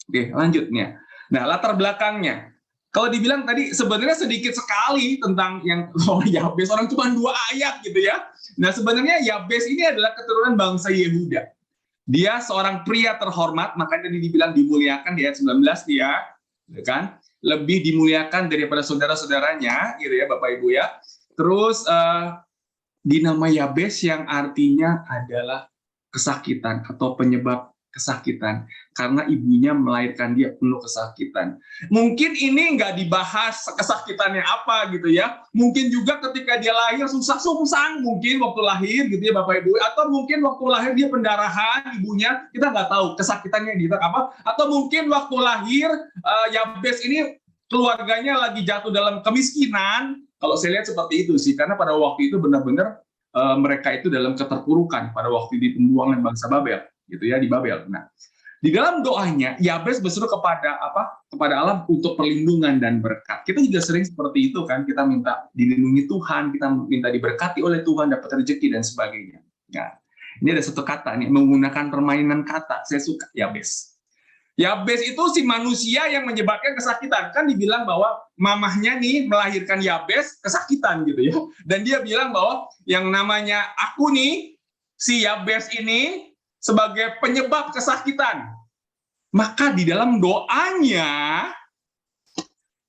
oke lanjutnya. Nah latar belakangnya. Kalau dibilang tadi sebenarnya sedikit sekali tentang yang Yabes, orang cuma 2 ayat gitu ya. Nah sebenarnya Yabes ini adalah keturunan bangsa Yehuda. Dia seorang pria terhormat, makanya tadi dibilang dimuliakan di ayat 19 dia, kan? Lebih dimuliakan daripada saudara-saudaranya, gitu ya Bapak Ibu ya. Terus di nama Yabes yang artinya adalah kesakitan atau penyebab kesakitan, karena ibunya melahirkan dia penuh kesakitan. Mungkin ini nggak dibahas kesakitannya apa gitu ya. Mungkin juga ketika dia lahir susah-susah mungkin waktu lahir gitu ya Bapak Ibu. Atau mungkin waktu lahir dia pendarahan ibunya, kita nggak tahu kesakitannya di apa. Atau mungkin waktu lahir Yabes ini keluarganya lagi jatuh dalam kemiskinan. Kalau saya lihat seperti itu sih, karena pada waktu itu benar-benar mereka itu dalam keterpurukan pada waktu di pembuangan bangsa Babel, gitu ya, di Babel. Nah, di dalam doanya Yabes berseru kepada kepada Allah untuk perlindungan dan berkat. Kita juga sering seperti itu kan, kita minta dilindungi Tuhan, kita minta diberkati oleh Tuhan, dapat rezeki dan sebagainya. Nah, ini ada satu kata nih, menggunakan permainan kata, saya suka Yabes. Yabes itu si manusia yang menyebabkan kesakitan. Kan dibilang bahwa mamahnya nih melahirkan Yabes kesakitan gitu ya. Dan dia bilang bahwa yang namanya aku nih, si Yabes ini sebagai penyebab kesakitan. Maka di dalam doanya,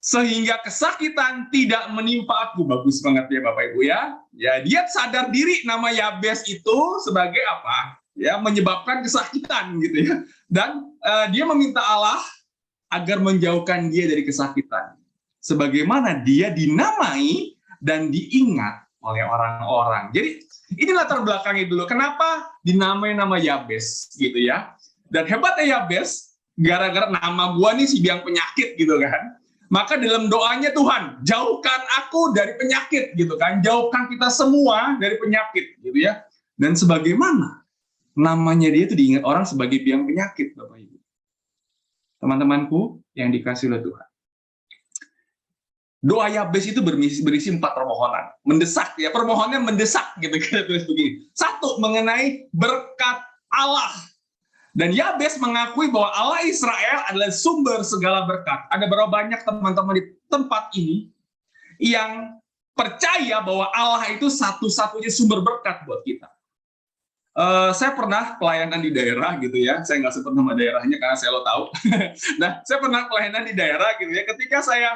sehingga kesakitan tidak menimpa aku. Bagus banget ya Bapak Ibu ya. Ya, dia sadar diri nama Yabes itu sebagai apa? Ya, menyebabkan kesakitan gitu ya. Dan dia meminta Allah agar menjauhkan dia dari kesakitan. Sebagaimana dia dinamai dan diingat oleh orang-orang. Jadi ini latar belakangnya dulu. Kenapa dinamai nama Yabes gitu ya. Dan hebatnya Yabes, gara-gara nama gua nih si biang penyakit gitu kan. Maka dalam doanya Tuhan, jauhkan aku dari penyakit gitu kan. Jauhkan kita semua dari penyakit gitu ya. Dan sebagaimana namanya dia itu diingat orang sebagai biang penyakit, Bapak Ibu. Teman-temanku yang dikasih oleh Tuhan. Doa Yabes itu berisi 4 permohonan. Mendesak ya, permohonannya mendesak gitu, kita tulis begini. 1, mengenai berkat Allah. Dan Yabes mengakui bahwa Allah Israel adalah sumber segala berkat. Ada berapa banyak teman-teman di tempat ini yang percaya bahwa Allah itu satu-satunya sumber berkat buat kita. Saya pernah pelayanan di daerah gitu ya, saya nggak sebut nama daerahnya karena saya tahu. Nah, saya pernah pelayanan di daerah gitu ya, ketika saya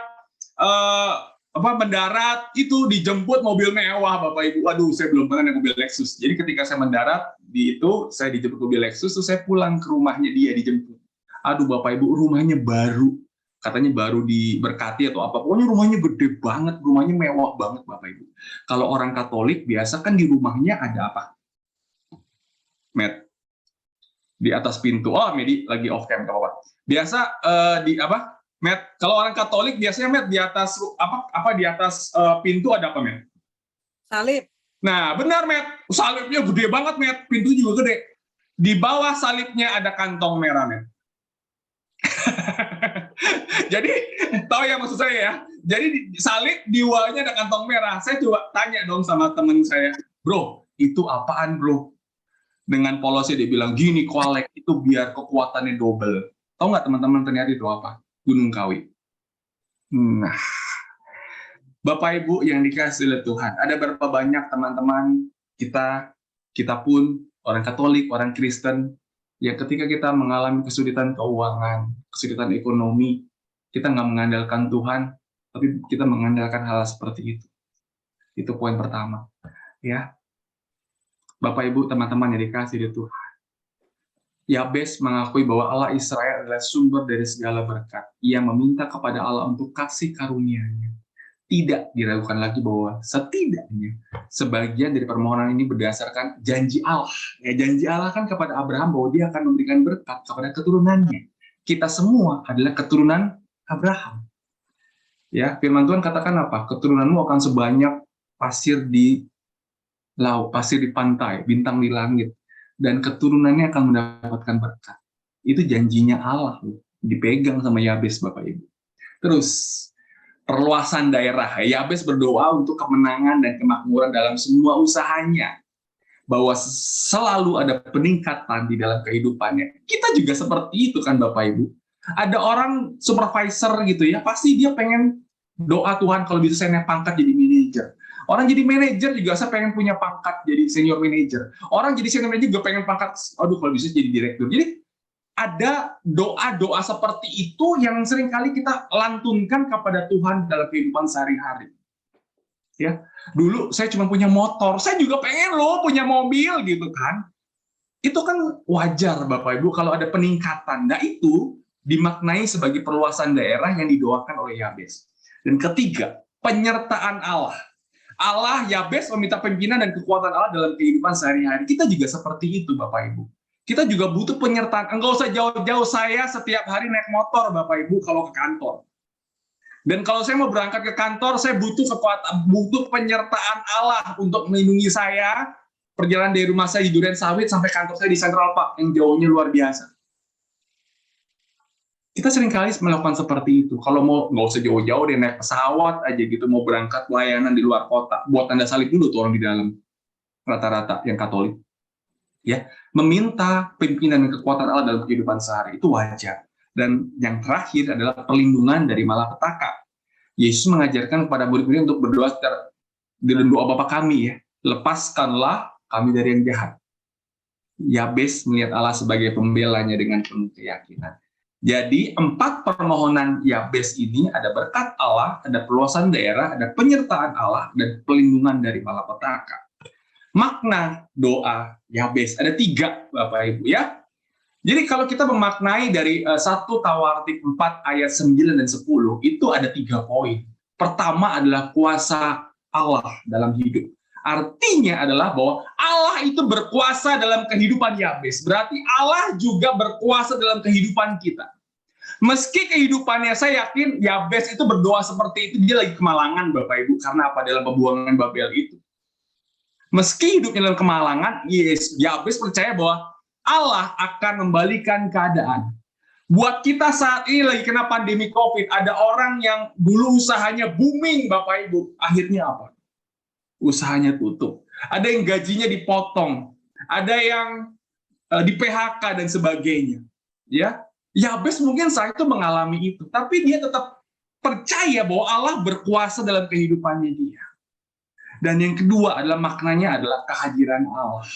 mendarat itu dijemput mobil mewah Bapak Ibu. Aduh, saya belum pernah naik mobil Lexus. Jadi ketika saya mendarat saya dijemput mobil Lexus, terus saya pulang ke rumahnya dia dijemput. Aduh Bapak Ibu, rumahnya baru, katanya baru diberkati atau apa. Pokoknya rumahnya gede banget, rumahnya mewah banget Bapak Ibu. Kalau orang Katolik biasa kan di rumahnya ada apa? Matt, di atas pintu. Oh, Medi lagi off cam, apa? Biasa di apa? Matt, kalau orang Katolik biasanya Matt di atas di atas pintu ada apa, Matt? Salib. Nah, benar Matt. Salibnya gede banget, Matt. Pintu juga gede. Di bawah salibnya ada kantong merah, Matt. Jadi, tahu ya maksud saya ya? Jadi di salib di bawahnya ada kantong merah. Saya coba tanya dong sama teman saya, "Bro, itu apaan, Bro?" Dengan polosnya dia bilang, "Gini, kolek itu biar kekuatannya double." Tahu nggak teman-teman ternyata itu apa? Gunung Kawi. Nah, Bapak Ibu yang dikasih oleh Tuhan, ada berapa banyak teman-teman kita pun orang Katolik, orang Kristen, yang ketika kita mengalami kesulitan keuangan, kesulitan ekonomi, kita nggak mengandalkan Tuhan, tapi kita mengandalkan hal seperti itu. Itu poin pertama. Ya, Bapak Ibu, teman-teman yang dikasih oleh Tuhan. Yabes mengakui bahwa Allah Israel adalah sumber dari segala berkat. Ia meminta kepada Allah untuk kasih karunia-Nya. Tidak diragukan lagi bahwa setidaknya sebagian dari permohonan ini berdasarkan janji Allah. Ya, janji Allah kan kepada Abraham bahwa dia akan memberikan berkat kepada keturunannya. Kita semua adalah keturunan Abraham. Ya, firman Tuhan katakan apa? Keturunanmu akan sebanyak pasir di laut, pasir di pantai, bintang di langit, dan keturunannya akan mendapatkan berkat. Itu janjinya Allah, dipegang sama Yabes, Bapak Ibu. Terus, perluasan daerah. Yabes berdoa untuk kemenangan dan kemakmuran dalam semua usahanya, bahwa selalu ada peningkatan di dalam kehidupannya. Kita juga seperti itu kan Bapak Ibu. Ada orang supervisor gitu ya, pasti dia pengen Doa, Tuhan kalau bisa saya naik pangkat jadi manajer. Orang jadi manajer juga saya pengen punya pangkat jadi senior manager. Orang jadi senior manager juga pengen pangkat, aduh kalau bisa jadi direktur. Jadi ada doa-doa seperti itu yang seringkali kita lantunkan kepada Tuhan dalam kehidupan sehari-hari. Ya, dulu saya cuma punya motor, saya juga pengen loh punya mobil gitu kan. Itu kan wajar Bapak Ibu kalau ada peningkatan. Nah itu dimaknai sebagai perluasan daerah yang didoakan oleh Yabes. Dan ketiga, penyertaan Allah. Allah, Yabes meminta pimpinan dan kekuatan Allah dalam kehidupan sehari-hari. Kita juga seperti itu Bapak Ibu. Kita juga butuh penyertaan. Enggak usah jauh-jauh, saya setiap hari naik motor Bapak Ibu kalau ke kantor. Dan kalau saya mau berangkat ke kantor, saya butuh kekuatan, butuh penyertaan Allah untuk melindungi saya. Perjalanan dari rumah saya di Duren Sawit sampai kantor saya di Central Park yang jauhnya luar biasa. Kita seringkali melakukan seperti itu. Kalau mau nggak usah jauh-jauh deh, naik pesawat aja gitu, mau berangkat pelayanan di luar kota, buat tanda salib dulu tuh orang di dalam, rata-rata yang Katolik. Ya, meminta pimpinan dan kekuatan Allah dalam kehidupan sehari itu wajar. Dan yang terakhir adalah perlindungan dari malapetaka. Yesus mengajarkan kepada murid-murid untuk berdoa dalam doa Bapa kami ya, lepaskanlah kami dari yang jahat. Yabes melihat Allah sebagai pembelanya dengan penuh keyakinan. Jadi 4 permohonan Yabes ini ada berkat Allah, ada perluasan daerah, ada penyertaan Allah, dan pelindungan dari malapetaka. Makna doa Yabes ada 3 Bapak Ibu ya. Jadi kalau kita memaknai dari 1 Tawartik 4 ayat 9 dan 10 itu ada 3 poin. Pertama adalah kuasa Allah dalam hidup. Artinya adalah bahwa Allah itu berkuasa dalam kehidupan Yabes. Berarti Allah juga berkuasa dalam kehidupan kita. Meski kehidupannya, saya yakin Yabes itu berdoa seperti itu, dia lagi kemalangan Bapak Ibu. Karena apa? Dalam pembuangan Babel itu. Meski hidupnya dalam kemalangan, Yabes percaya bahwa Allah akan membalikan keadaan. Buat kita saat ini lagi kena pandemi COVID, ada orang yang dulu usahanya booming Bapak Ibu. Akhirnya apa? Usahanya tutup. Ada yang gajinya dipotong, ada yang di PHK dan sebagainya. Ya, Yabes mungkin saat itu mengalami itu, tapi dia tetap percaya bahwa Allah berkuasa dalam kehidupannya dia. Dan yang kedua adalah maknanya adalah kehadiran Allah.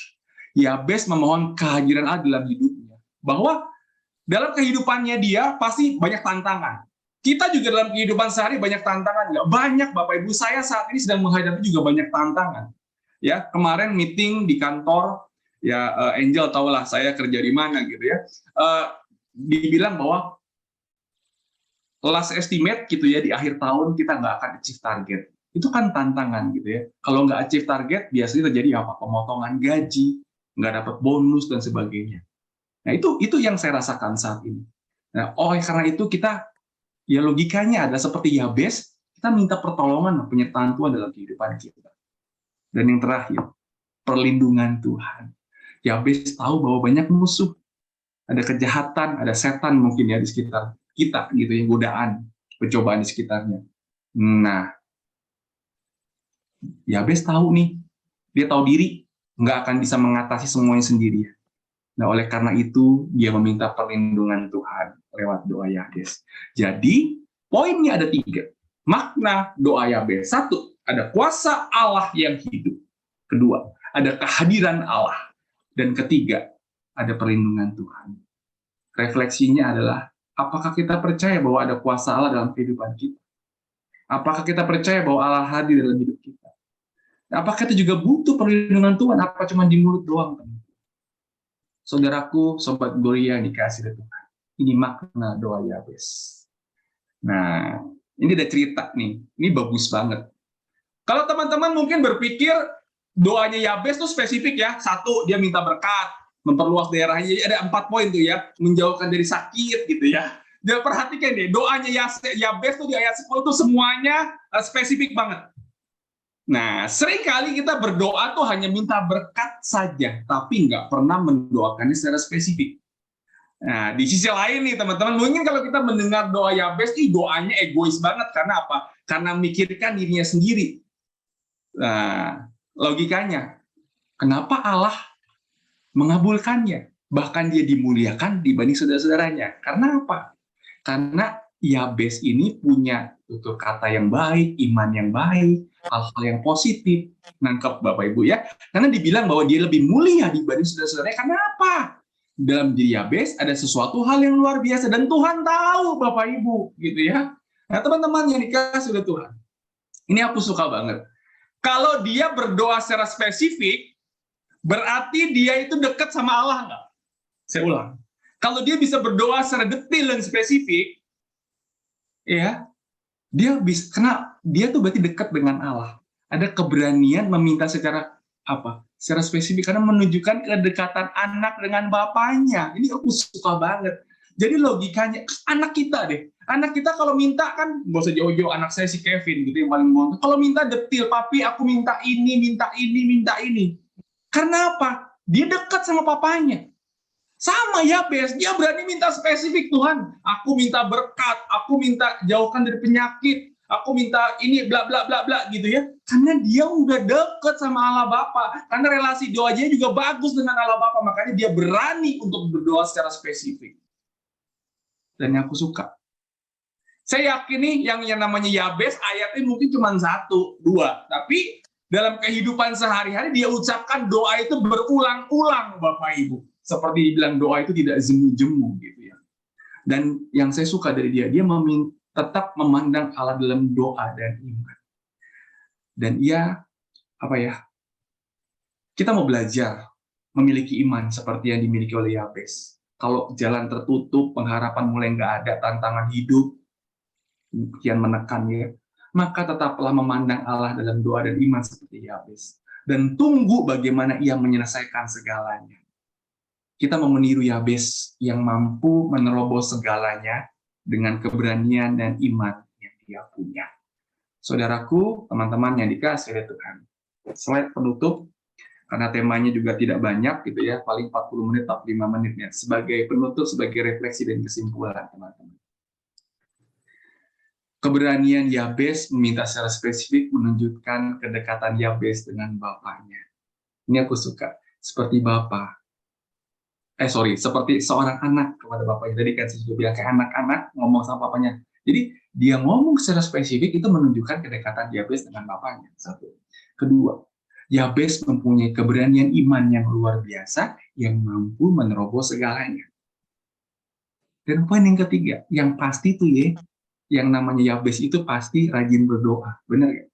Yabes memohon kehadiran Allah dalam hidupnya. Bahwa dalam kehidupannya dia pasti banyak tantangan. Kita juga dalam kehidupan sehari banyak tantangan, nggak? Banyak Bapak Ibu, saya saat ini sedang menghadapi juga banyak tantangan. Ya, kemarin meeting di kantor, ya Angel tahulah saya kerja di mana gitu ya. Dibilang bahwa last estimate gitu ya di akhir tahun kita nggak akan achieve target. Itu kan tantangan gitu ya. Kalau nggak achieve target biasanya terjadi apa? Pemotongan gaji, nggak dapat bonus dan sebagainya. Nah itu yang saya rasakan saat ini. Nah, karena itu kita ya logikanya adalah seperti Yabes, kita minta pertolongan, penyertaan Tuhan dalam kehidupan kita. Dan yang terakhir, perlindungan Tuhan. Yabes tahu bahwa banyak musuh, ada kejahatan, ada setan mungkin ya di sekitar kita gitu ya, godaan, pencobaan di sekitarnya. Nah, Yabes tahu nih, dia tahu diri, nggak akan bisa mengatasi semuanya sendirian. Nah, oleh karena itu, dia meminta perlindungan Tuhan lewat doa Yabes. Jadi, poinnya ada 3. Makna doa Yabes. 1, ada kuasa Allah yang hidup. 2, ada kehadiran Allah. Dan ketiga, ada perlindungan Tuhan. Refleksinya adalah, apakah kita percaya bahwa ada kuasa Allah dalam kehidupan kita? Apakah kita percaya bahwa Allah hadir dalam hidup kita? Apakah kita juga butuh perlindungan Tuhan? Apa cuma di mulut doang? Saudaraku, Sobat Gloria yang dikasihi Tuhan. Ini makna doa Yabes. Nah, ini ada cerita nih. Ini bagus banget. Kalau teman-teman mungkin berpikir doanya Yabes itu spesifik ya. 1, dia minta berkat, memperluas daerahnya. Jadi ada 4 poin tuh ya. Menjauhkan dari sakit gitu ya. Dan perhatikan deh, doanya Yabes tuh di ayat 10 tuh semuanya spesifik banget. Nah, seringkali kita berdoa tuh hanya minta berkat saja, tapi nggak pernah mendoakannya secara spesifik. Nah, di sisi lain nih teman-teman, mungkin kalau kita mendengar doa Yabes, doanya egois banget. Karena apa? Karena memikirkan dirinya sendiri. Nah, logikanya, kenapa Allah mengabulkannya? Bahkan dia dimuliakan dibanding saudara-saudaranya. Karena apa? Karena Yabes ini punya tutur kata yang baik, iman yang baik, hal-hal yang positif. Nangkep Bapak Ibu ya. Karena dibilang bahwa dia lebih mulia dibanding saudara-saudaranya. Karena apa? Dalam diri Yabes ada sesuatu hal yang luar biasa dan Tuhan tahu Bapak Ibu gitu ya. Nah teman-teman yang dikasih oleh Tuhan, ini aku suka banget. Kalau dia berdoa secara spesifik, berarti dia itu dekat sama Allah nggak? Saya ulang. Kalau dia bisa berdoa secara detail dan spesifik, ya, dia bisa, karena dia tuh berarti dekat dengan Allah. Ada keberanian meminta secara apa? Secara spesifik karena menunjukkan kedekatan anak dengan bapaknya. Ini aku suka banget. Jadi logikanya anak kita deh. Anak kita kalau minta kan nggak usah jauh-jauh, anak saya si Kevin gitu yang paling mau. Kalau minta detail, papi aku minta ini, minta ini, minta ini. Karena apa? Dia dekat sama papanya. Sama Yabes, dia berani minta spesifik, Tuhan. Aku minta berkat, aku minta jauhkan dari penyakit, aku minta ini bla bla bla bla gitu ya. Karena dia udah deket sama Allah Bapa. Karena relasi doanya juga bagus dengan Allah Bapa, makanya dia berani untuk berdoa secara spesifik. Dan yang aku suka. Saya yakin nih yang namanya Yabes ayatnya mungkin cuma 1, 2, tapi dalam kehidupan sehari-hari dia ucapkan doa itu berulang-ulang Bapak Ibu. Seperti dibilang doa itu tidak jemu-jemu gitu ya. Dan yang saya suka dari dia tetap memandang Allah dalam doa dan iman. Dan ia kita mau belajar memiliki iman seperti yang dimiliki oleh Yabes. Kalau jalan tertutup, pengharapan mulai nggak ada, tantangan hidup kian menekan ya, maka tetaplah memandang Allah dalam doa dan iman seperti Yabes. Dan tunggu bagaimana ia menyelesaikan segalanya. Kita mau meniru Yabes yang mampu menerobos segalanya dengan keberanian dan iman yang dia punya. Saudaraku, teman-teman yang dikasihi oleh Tuhan. Slide penutup, karena temanya juga tidak banyak gitu ya, paling 40 menit atau 5 menitnya. Sebagai penutup, sebagai refleksi dan kesimpulan teman-teman. Keberanian Yabes meminta secara spesifik menunjukkan kedekatan Yabes dengan bapaknya. Ini aku suka, seperti bapak. Seperti seorang anak kepada bapaknya. Tadi kan saya sudah bilang kayak anak-anak ngomong sama papanya. Jadi dia ngomong secara spesifik itu menunjukkan kedekatan Yabes dengan bapaknya. 1. Kedua, Yabes mempunyai keberanian iman yang luar biasa yang mampu menerobos segalanya. Dan poin yang ketiga, yang pasti tuh ya, yang namanya Yabes itu pasti rajin berdoa. Benar ya?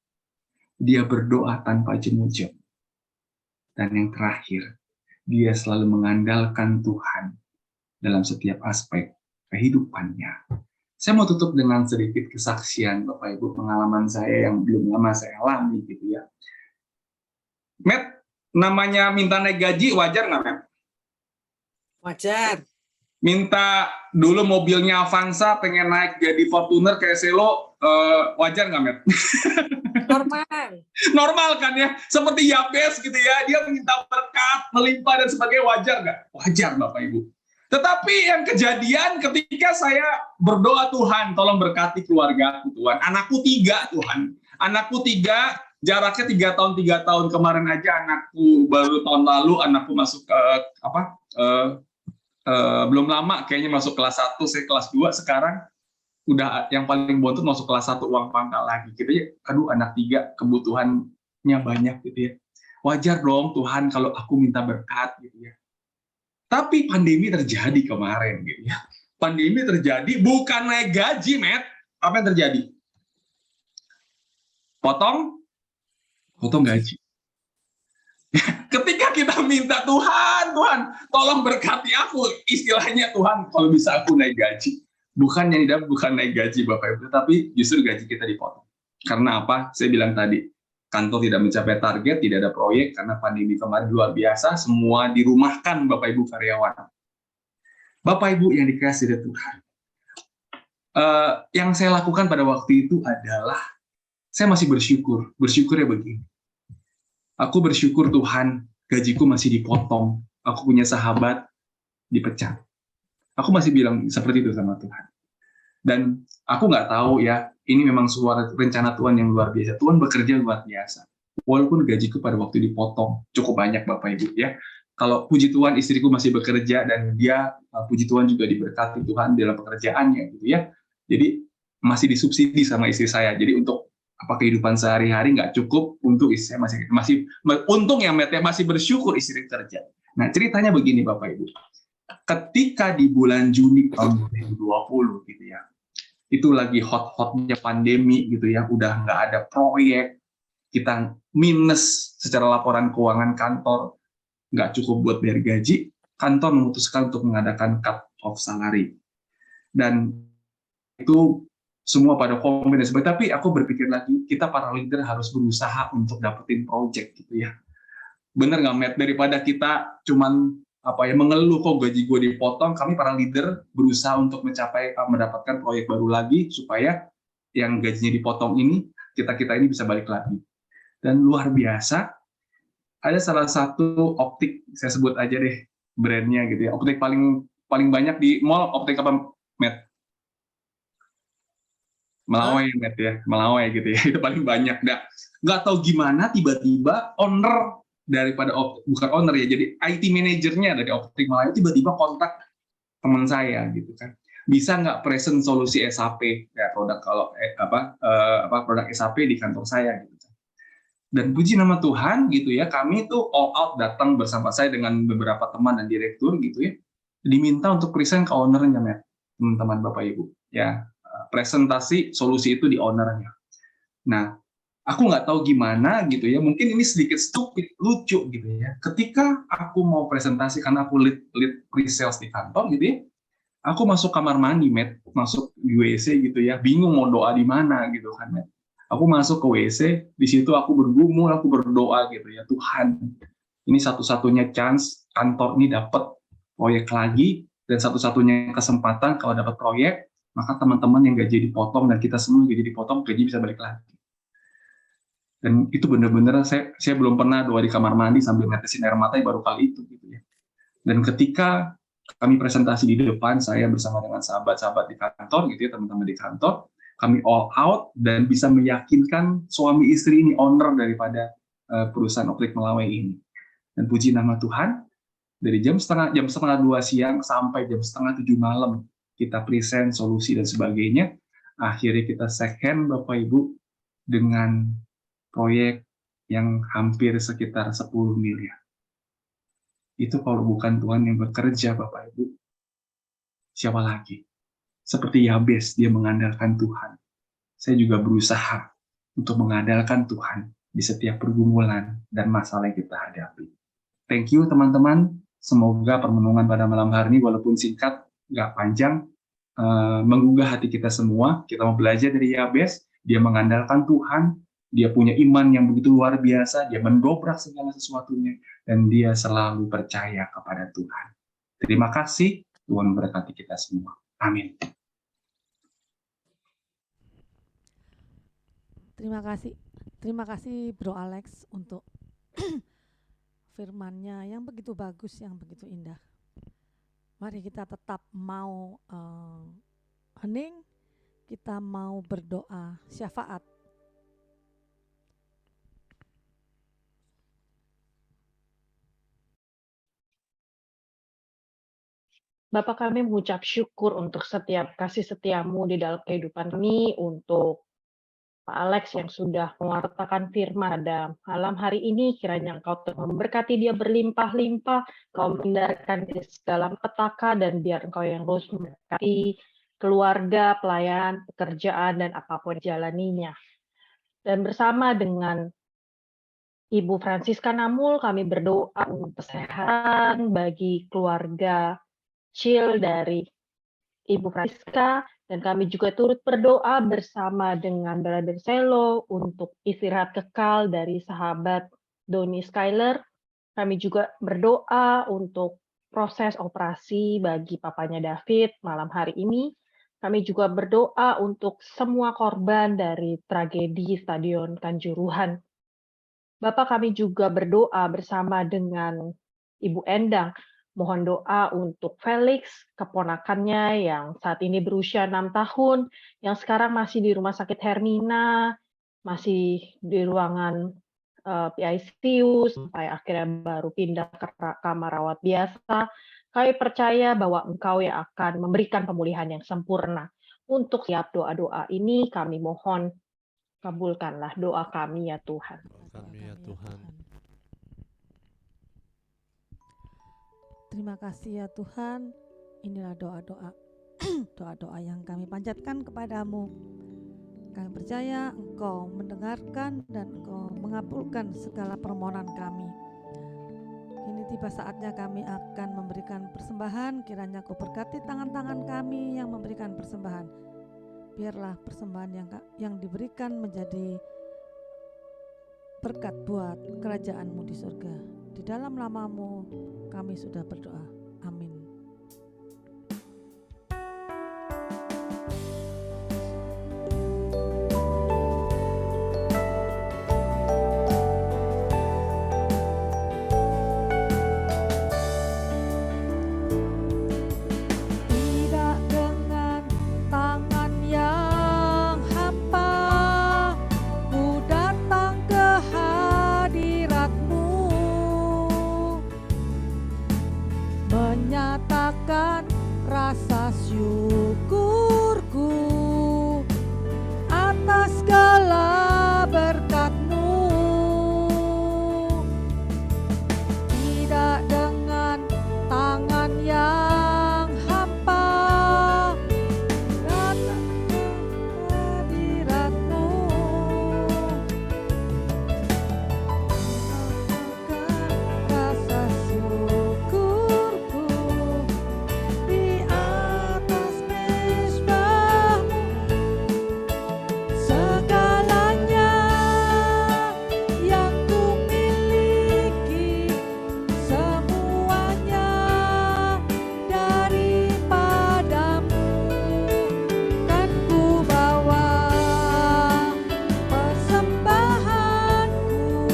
Dia berdoa tanpa jemu-jemu. Dan yang terakhir, dia selalu mengandalkan Tuhan dalam setiap aspek kehidupannya. Saya mau tutup dengan sedikit kesaksian Bapak Ibu, pengalaman saya yang belum lama saya alami gitu ya. Matt, namanya minta naik gaji wajar nggak, Matt? Wajar. Minta dulu mobilnya Avanza pengen naik jadi Fortuner kayak Selo, wajar nggak, Matt? Normal. Normal kan ya, seperti Yabes gitu ya, dia minta berkat, melimpah dan sebagainya, wajar nggak? Wajar Bapak Ibu. Tetapi yang kejadian ketika saya berdoa, Tuhan tolong berkati keluarga aku Tuhan, anakku 3 Tuhan, anakku 3, jaraknya 3 tahun kemarin aja anakku baru tahun lalu anakku masuk ke belum lama kayaknya masuk kelas 1, saya kelas 2 sekarang. Udah yang paling bontot masuk kelas 1 uang pangkal lagi gitu ya. Aduh anak 3 kebutuhannya banyak gitu ya. Wajar dong Tuhan kalau aku minta berkat gitu ya. Tapi pandemi terjadi kemarin gitu ya. Pandemi terjadi bukan naik gaji, Matt. Apa yang terjadi? Potong gaji. Ketika kita minta Tuhan tolong berkati aku, istilahnya Tuhan kalau bisa aku naik gaji. Bukan yang tidak bukan naik gaji Bapak Ibu, tapi justru gaji kita dipotong. Karena apa? Saya bilang tadi, kantor tidak mencapai target, tidak ada proyek karena pandemi kemarin luar biasa, semua dirumahkan Bapak Ibu karyawan. Bapak Ibu yang dikasihi oleh Tuhan. Yang saya lakukan pada waktu itu adalah saya masih bersyukur. Bersyukurnya begini. Aku bersyukur Tuhan, gajiku masih dipotong. Aku punya sahabat dipecat. Aku masih bilang seperti itu sama Tuhan. Dan aku nggak tahu ya, ini memang suara rencana Tuhan yang luar biasa. Tuhan bekerja luar biasa. Walaupun gajiku pada waktu dipotong cukup banyak Bapak Ibu ya. Kalau puji Tuhan istriku masih bekerja dan dia puji Tuhan juga diberkati Tuhan dalam pekerjaannya gitu ya. Jadi masih disubsidi sama istri saya. Jadi untuk kehidupan sehari-hari nggak cukup untuk istri saya masih untung ya Matt ya, masih bersyukur istri kerja. Nah ceritanya begini Bapak Ibu, ketika di bulan Juni tahun 2020 gitu ya, itu lagi hot-hotnya pandemi gitu ya, udah nggak ada proyek, kita minus secara laporan keuangan kantor, nggak cukup buat bayar gaji, kantor memutuskan untuk mengadakan cut off salary. Dan itu semua pada komen dan sebagainya, tapi aku berpikir lagi, kita para leader harus berusaha untuk dapetin project gitu ya. Bener nggak Matt? Daripada kita cuman mengeluh kok gaji gue dipotong, kami para leader berusaha untuk mendapatkan proyek baru lagi supaya yang gajinya dipotong ini kita ini bisa balik lagi. Dan luar biasa, ada salah satu optik, saya sebut aja deh brandnya gitu ya, optik paling banyak di mall, optik apa Matt? Melawai Matt ya, Melawai gitu ya, itu paling banyak. Nggak tahu gimana tiba-tiba owner daripada bukan owner ya, jadi IT manajernya dari optik Melawai tiba-tiba kontak teman saya gitu kan, bisa nggak present solusi SAP ya, produk produk SAP di kantor saya gitu. Dan puji nama Tuhan gitu ya, kami tuh all out datang bersama saya dengan beberapa teman dan direktur gitu ya, diminta untuk present ke ownernya Matt, teman-teman Bapak Ibu ya, presentasi solusi itu di ownernya. Nah, aku nggak tahu gimana gitu ya, mungkin ini sedikit stupid, lucu gitu ya. Ketika aku mau presentasi, karena aku lead pre-sales di kantor gitu ya, aku masuk kamar mandi, Matt, masuk di WC gitu ya, bingung mau doa di mana gitu kan, Matt. Aku masuk ke WC, di situ aku bergumul, aku berdoa gitu ya, Tuhan, ini satu-satunya chance kantor ini dapat proyek lagi, dan satu-satunya kesempatan kalau dapat proyek, maka teman-teman yang gaji dipotong dan kita semua gaji dipotong, gaji bisa balik lagi. Dan itu benar-benar saya belum pernah doa di kamar mandi sambil netesin air mata, baru kali itu gitu ya. Dan ketika kami presentasi di depan, saya bersama dengan sahabat-sahabat di kantor gitu ya, teman-teman di kantor, kami all out dan bisa meyakinkan suami istri ini owner daripada perusahaan optik Melawai ini. Dan puji nama Tuhan, dari jam setengah 2 siang sampai jam setengah 7 malam kita present solusi dan sebagainya. Akhirnya kita second Bapak Ibu dengan proyek yang hampir sekitar 10 miliar. Itu kalau bukan Tuhan yang bekerja Bapak Ibu, siapa lagi? Seperti Yabes, dia mengandalkan Tuhan. Saya juga berusaha untuk mengandalkan Tuhan di setiap pergumulan dan masalah yang kita hadapi. Thank you teman-teman. Semoga permenungan pada malam hari ini walaupun singkat, nggak panjang, menggugah hati kita semua. Kita mau belajar dari Yabes, dia mengandalkan Tuhan, dia punya iman yang begitu luar biasa, dia mendobrak segala sesuatunya, dan dia selalu percaya kepada Tuhan. Terima kasih, Tuhan memberkati kita semua. Amin. Terima kasih Bro Alex untuk firman-Nya yang begitu bagus, yang begitu indah. Mari kita tetap mau hening, kita mau berdoa syafaat. Bapak, kami mengucap syukur untuk setiap kasih setiamu di dalam kehidupan kami, untuk Pak Alex yang sudah mewartakan firman pada malam hari ini. Kiranya Engkau memberkati dia berlimpah-limpah, Engkau menghindarkan dia segala petaka, dan biar Engkau yang terus memberkati keluarga, pelayan, pekerjaan, dan apapun jalaninya. Dan bersama dengan Ibu Francisca Namul, kami berdoa untuk kesehatan bagi keluarga Cil dari Ibu Francisca, dan kami juga turut berdoa bersama dengan Brother Selo untuk istirahat kekal dari sahabat Doni Skyler. Kami juga berdoa untuk proses operasi bagi papanya David malam hari ini. Kami juga berdoa untuk semua korban dari tragedi Stadion Kanjuruhan. Bapak, kami juga berdoa bersama dengan Ibu Endang, mohon doa untuk Felix, keponakannya yang saat ini berusia 6 tahun, yang sekarang masih di Rumah Sakit Hermina, masih di ruangan PICU, sampai akhirnya baru pindah ke kamar rawat biasa. Kami percaya bahwa Engkau yang akan memberikan pemulihan yang sempurna. Untuk setiap doa-doa ini kami mohon kabulkanlah doa kami ya Tuhan. Kami ya Tuhan. Terima kasih ya Tuhan. Inilah doa-doa doa-doa yang kami panjatkan kepadamu. Kami percaya Engkau mendengarkan dan Engkau mengabulkan segala permohonan kami. Kini tiba saatnya kami akan memberikan persembahan. Kiranya Kau berkati tangan-tangan kami yang memberikan persembahan. Biarlah persembahan yang diberikan menjadi berkat buat kerajaan-Mu di surga. Di dalam nama-Mu kami sudah berdoa. Amin. Tidak dengan tangan yang hampa, ku datang ke hadirat-Mu, menyatakan rasa syukurku atas segala berkat-Mu. Tidak dengan tangan yang hampa, datang ke hadirat-Mu, menyatakan rasa syukurku di atas mezbah-Mu. Segalanya yang ku miliki, semuanya daripada-Mu, kan ku bawa persembahanku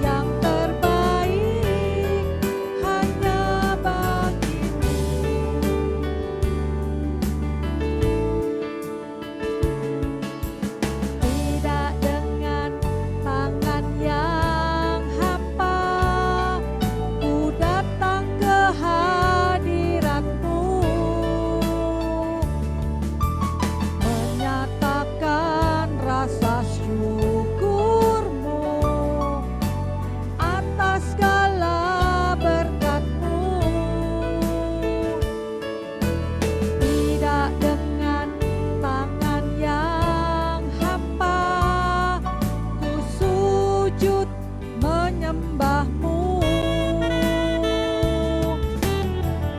yang terbaik hanya bagi-Mu. Tidak dengan tangan yang hampa, ku datang ke hadirat-Mu, menyatakan rasa syukur-Mu atas segala berkat-Mu. Tidak dengan tangan yang hampa, ku sujud menyembah-Mu,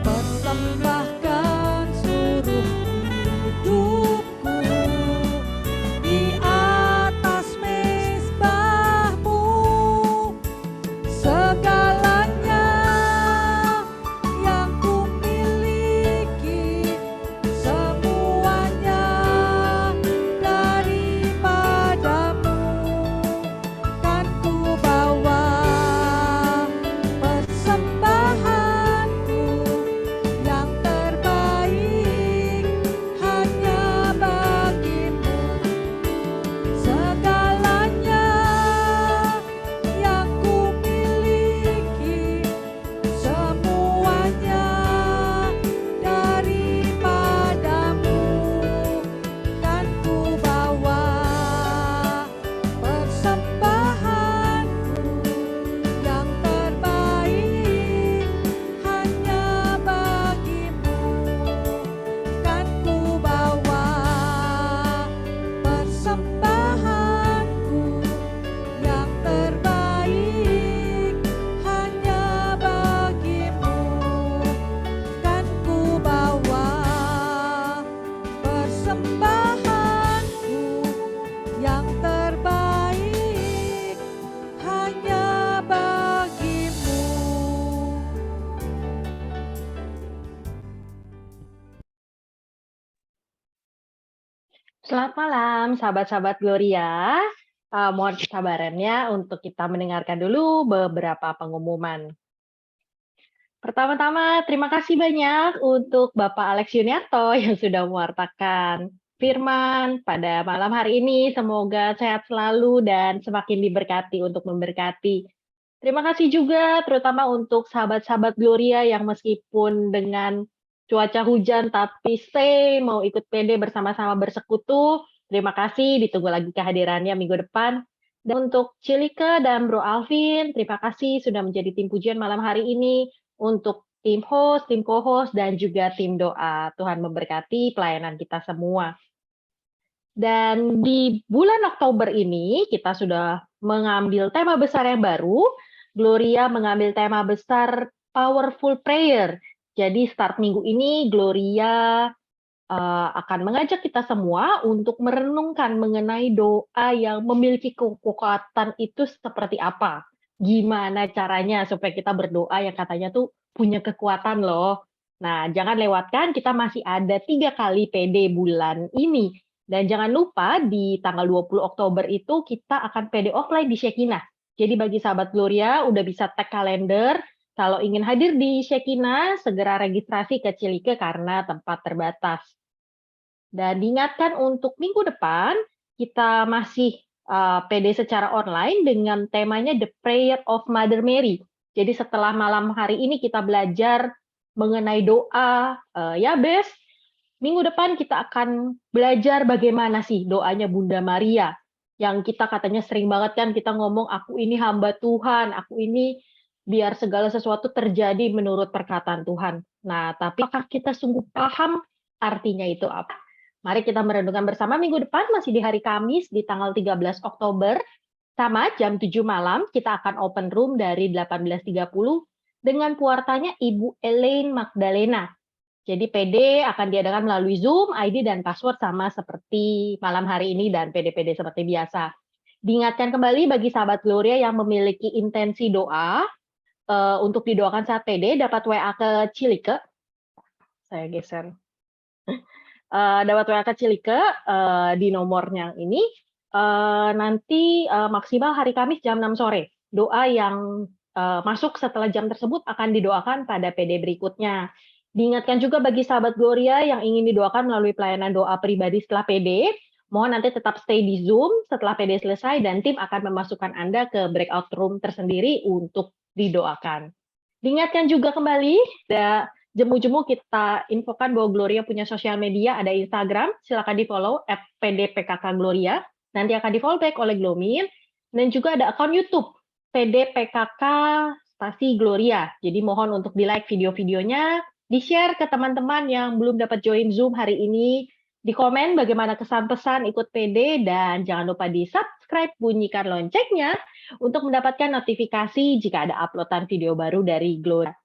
persembahkan seluruh hidupku di atas mezbah-Mu. Segalanya yang ku miliki, semuanya daripada-Mu, kan ku bawa persembahanku yang terbaik hanya bagi-Mu. Segalanya yang ku miliki, semuanya daripada-Mu, kan ku bawa persembahanku yang terbaik hanya bagi-Mu, kan ku bawa persembahanku yang terbaik hanya bagi-Mu, kan ku bawa persembahanku yang terbaik hanya bagi-Mu. Selamat malam, sahabat-sahabat Gloria. Mohon kesabarannya untuk kita mendengarkan dulu beberapa pengumuman. Pertama-tama, terima kasih banyak untuk Bapak Alex Yuniarto yang sudah mewartakan firman pada malam hari ini. Semoga sehat selalu dan semakin diberkati untuk memberkati. Terima kasih juga terutama untuk sahabat-sahabat Gloria yang meskipun dengan cuaca hujan tapi stay mau ikut PD bersama-sama bersekutu. Terima kasih, ditunggu lagi kehadirannya minggu depan. Dan untuk Cilike dan Bro Alvin, terima kasih sudah menjadi tim pujian malam hari ini. Untuk tim host, tim co-host, dan juga tim doa. Tuhan memberkati pelayanan kita semua. Dan di bulan Oktober ini kita sudah mengambil tema besar yang baru. Gloria mengambil tema besar Powerful Prayer. Jadi start minggu ini Gloria akan mengajak kita semua untuk merenungkan mengenai doa yang memiliki kekuatan itu seperti apa. Gimana caranya supaya kita berdoa yang katanya tuh punya kekuatan loh. Nah, jangan lewatkan, kita masih ada 3 kali PD bulan ini. Dan jangan lupa di tanggal 20 Oktober itu kita akan PD offline di Shekinah. Jadi bagi sahabat Gloria udah bisa tag kalender. Kalau ingin hadir di Shekinah, segera registrasi ke Cilike karena tempat terbatas. Dan diingatkan untuk minggu depan, kita masih PD secara online dengan temanya The Prayer of Mother Mary. Jadi setelah malam hari ini kita belajar mengenai doa Yabes, minggu depan kita akan belajar bagaimana sih doanya Bunda Maria. Yang kita katanya sering banget kan kita ngomong, aku ini hamba Tuhan, aku ini biar segala sesuatu terjadi menurut perkataan Tuhan. Nah, tapi apakah kita sungguh paham artinya itu apa? Mari kita merenungkan bersama minggu depan, masih di hari Kamis, di tanggal 13 Oktober, sama jam 7 malam, kita akan open room dari 18.30 dengan puartanya Ibu Elaine Magdalena. Jadi PD akan diadakan melalui Zoom, ID dan password sama seperti malam hari ini dan PD-PD seperti biasa. Diingatkan kembali bagi sahabat Gloria yang memiliki intensi doa, untuk didoakan saat PD, dapat WA ke Cilike. Saya geser. Dapat WA ke Cilike di nomornya ini. Nanti maksimal hari Kamis jam 6 sore. Doa yang masuk setelah jam tersebut akan didoakan pada PD berikutnya. Diingatkan juga bagi sahabat Gloria yang ingin didoakan melalui pelayanan doa pribadi setelah PD, mohon nanti tetap stay di Zoom setelah PD selesai dan tim akan memasukkan Anda ke breakout room tersendiri untuk didoakan. Diingatkan juga kembali, jemu-jemu kita infokan bahwa Gloria punya sosial media, ada Instagram, silakan di-follow @pdpkkgloria, nanti akan di-follow back oleh Glomin, dan juga ada akun YouTube PDPKK Stasi Gloria. Jadi mohon untuk di-like video-videonya, di-share ke teman-teman yang belum dapat join Zoom hari ini, di komen bagaimana kesan pesan ikut PD, dan jangan lupa di-subscribe, bunyikan loncengnya untuk mendapatkan notifikasi jika ada uploadan video baru dari Gloria.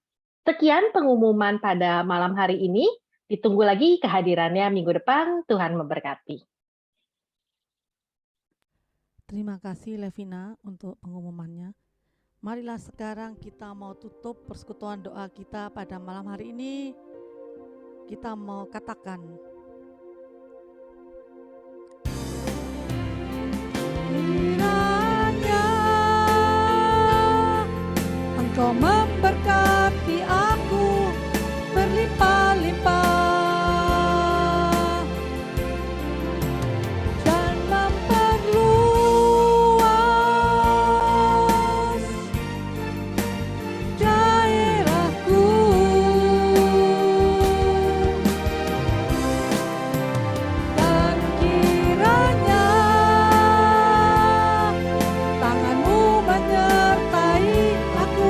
Sekian pengumuman pada malam hari ini. Ditunggu lagi kehadirannya minggu depan. Tuhan memberkati. Terima kasih Levina untuk pengumumannya. Marilah sekarang kita mau tutup persekutuan doa kita pada malam hari ini. Kita mau katakan, kiranya Engkau memberkati aku berlimpah-limpah dan memperluas daerahku, dan kiranya tangan-Mu menyertai aku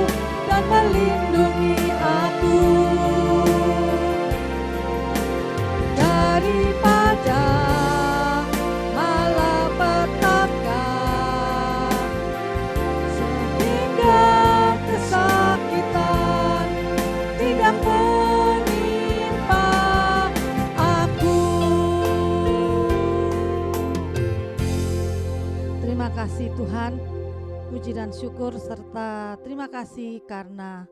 dan melindungi aku daripada malapetaka, sehingga kesakitan tidak menimpa aku. Terima kasih Tuhan, puji dan syukur serta terima kasih karena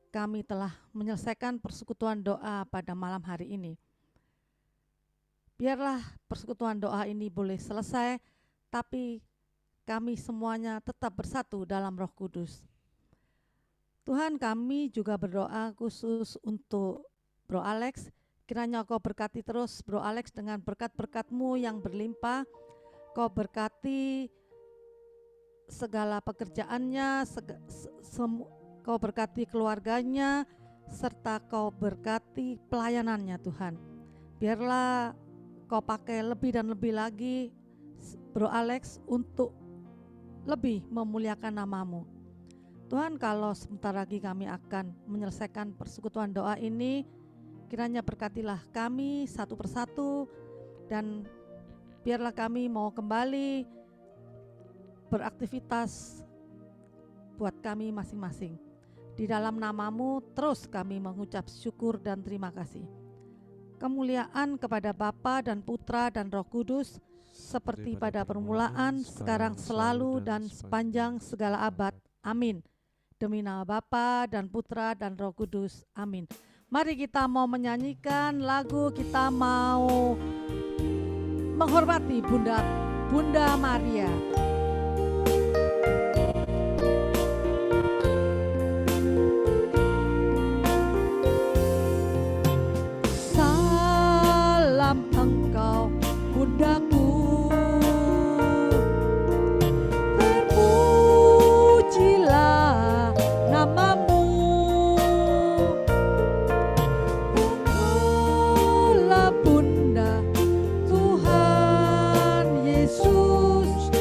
kami telah menyelesaikan persekutuan doa pada malam hari ini. Biarlah persekutuan doa ini boleh selesai, tapi kami semuanya tetap bersatu dalam Roh Kudus. Tuhan, kami juga berdoa khusus untuk Bro Alex. Kiranya Kau berkati terus Bro Alex dengan berkat-berkat-Mu yang berlimpah. Kau berkati segala pekerjaannya, Kau berkati keluarganya, serta Kau berkati pelayanannya Tuhan. Biarlah Kau pakai lebih dan lebih lagi Bro Alex untuk lebih memuliakan nama-Mu. Tuhan, kalau sebentar lagi kami akan menyelesaikan persekutuan doa ini, kiranya berkatilah kami satu persatu, dan biarlah kami mau kembali beraktivitas buat kami masing-masing. Di dalam nama-Mu terus kami mengucap syukur dan terima kasih. Kemuliaan kepada Bapa dan Putra dan Roh Kudus, seperti pada permulaan, sekarang, selalu, dan sepanjang segala abad. Amin. Demi nama Bapa dan Putra dan Roh Kudus. Amin. Mari kita mau menyanyikan lagu, kita mau menghormati Bunda Maria. Salam engkau Bundaku, terpujilah namamu, engkaulah Bunda Tuhan Yesus,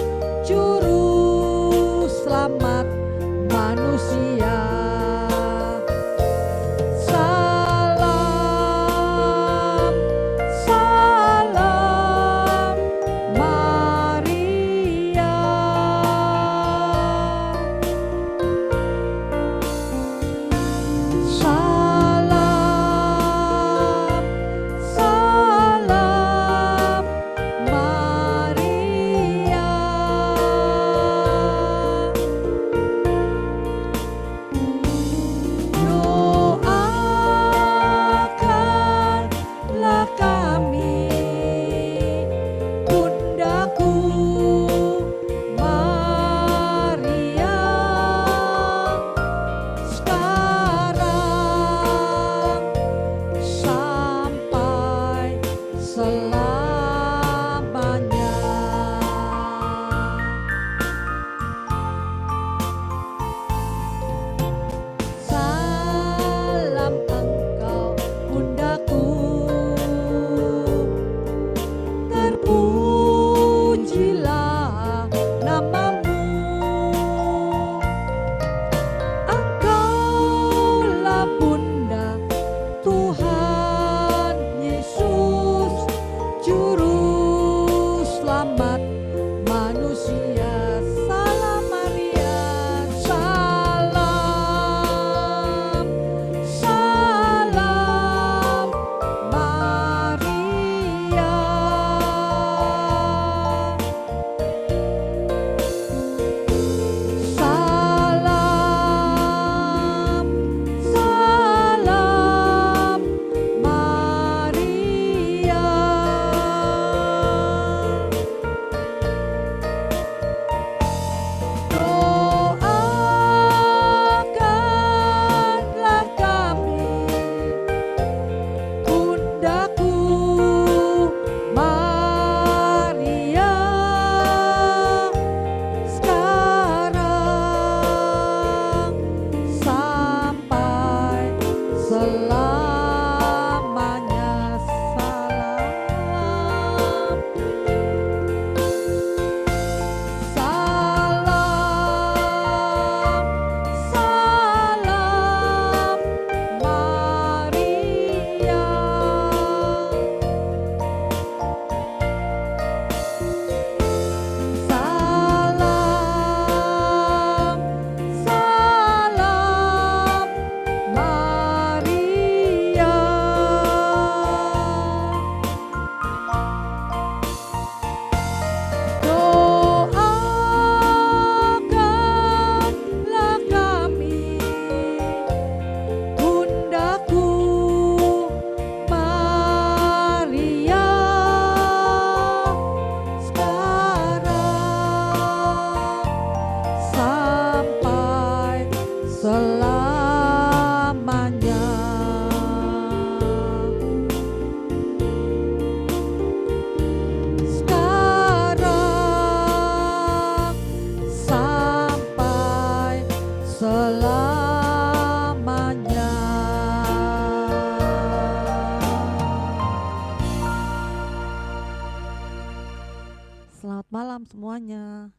Selamat malam semuanya.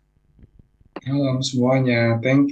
Malam semuanya. Thank you.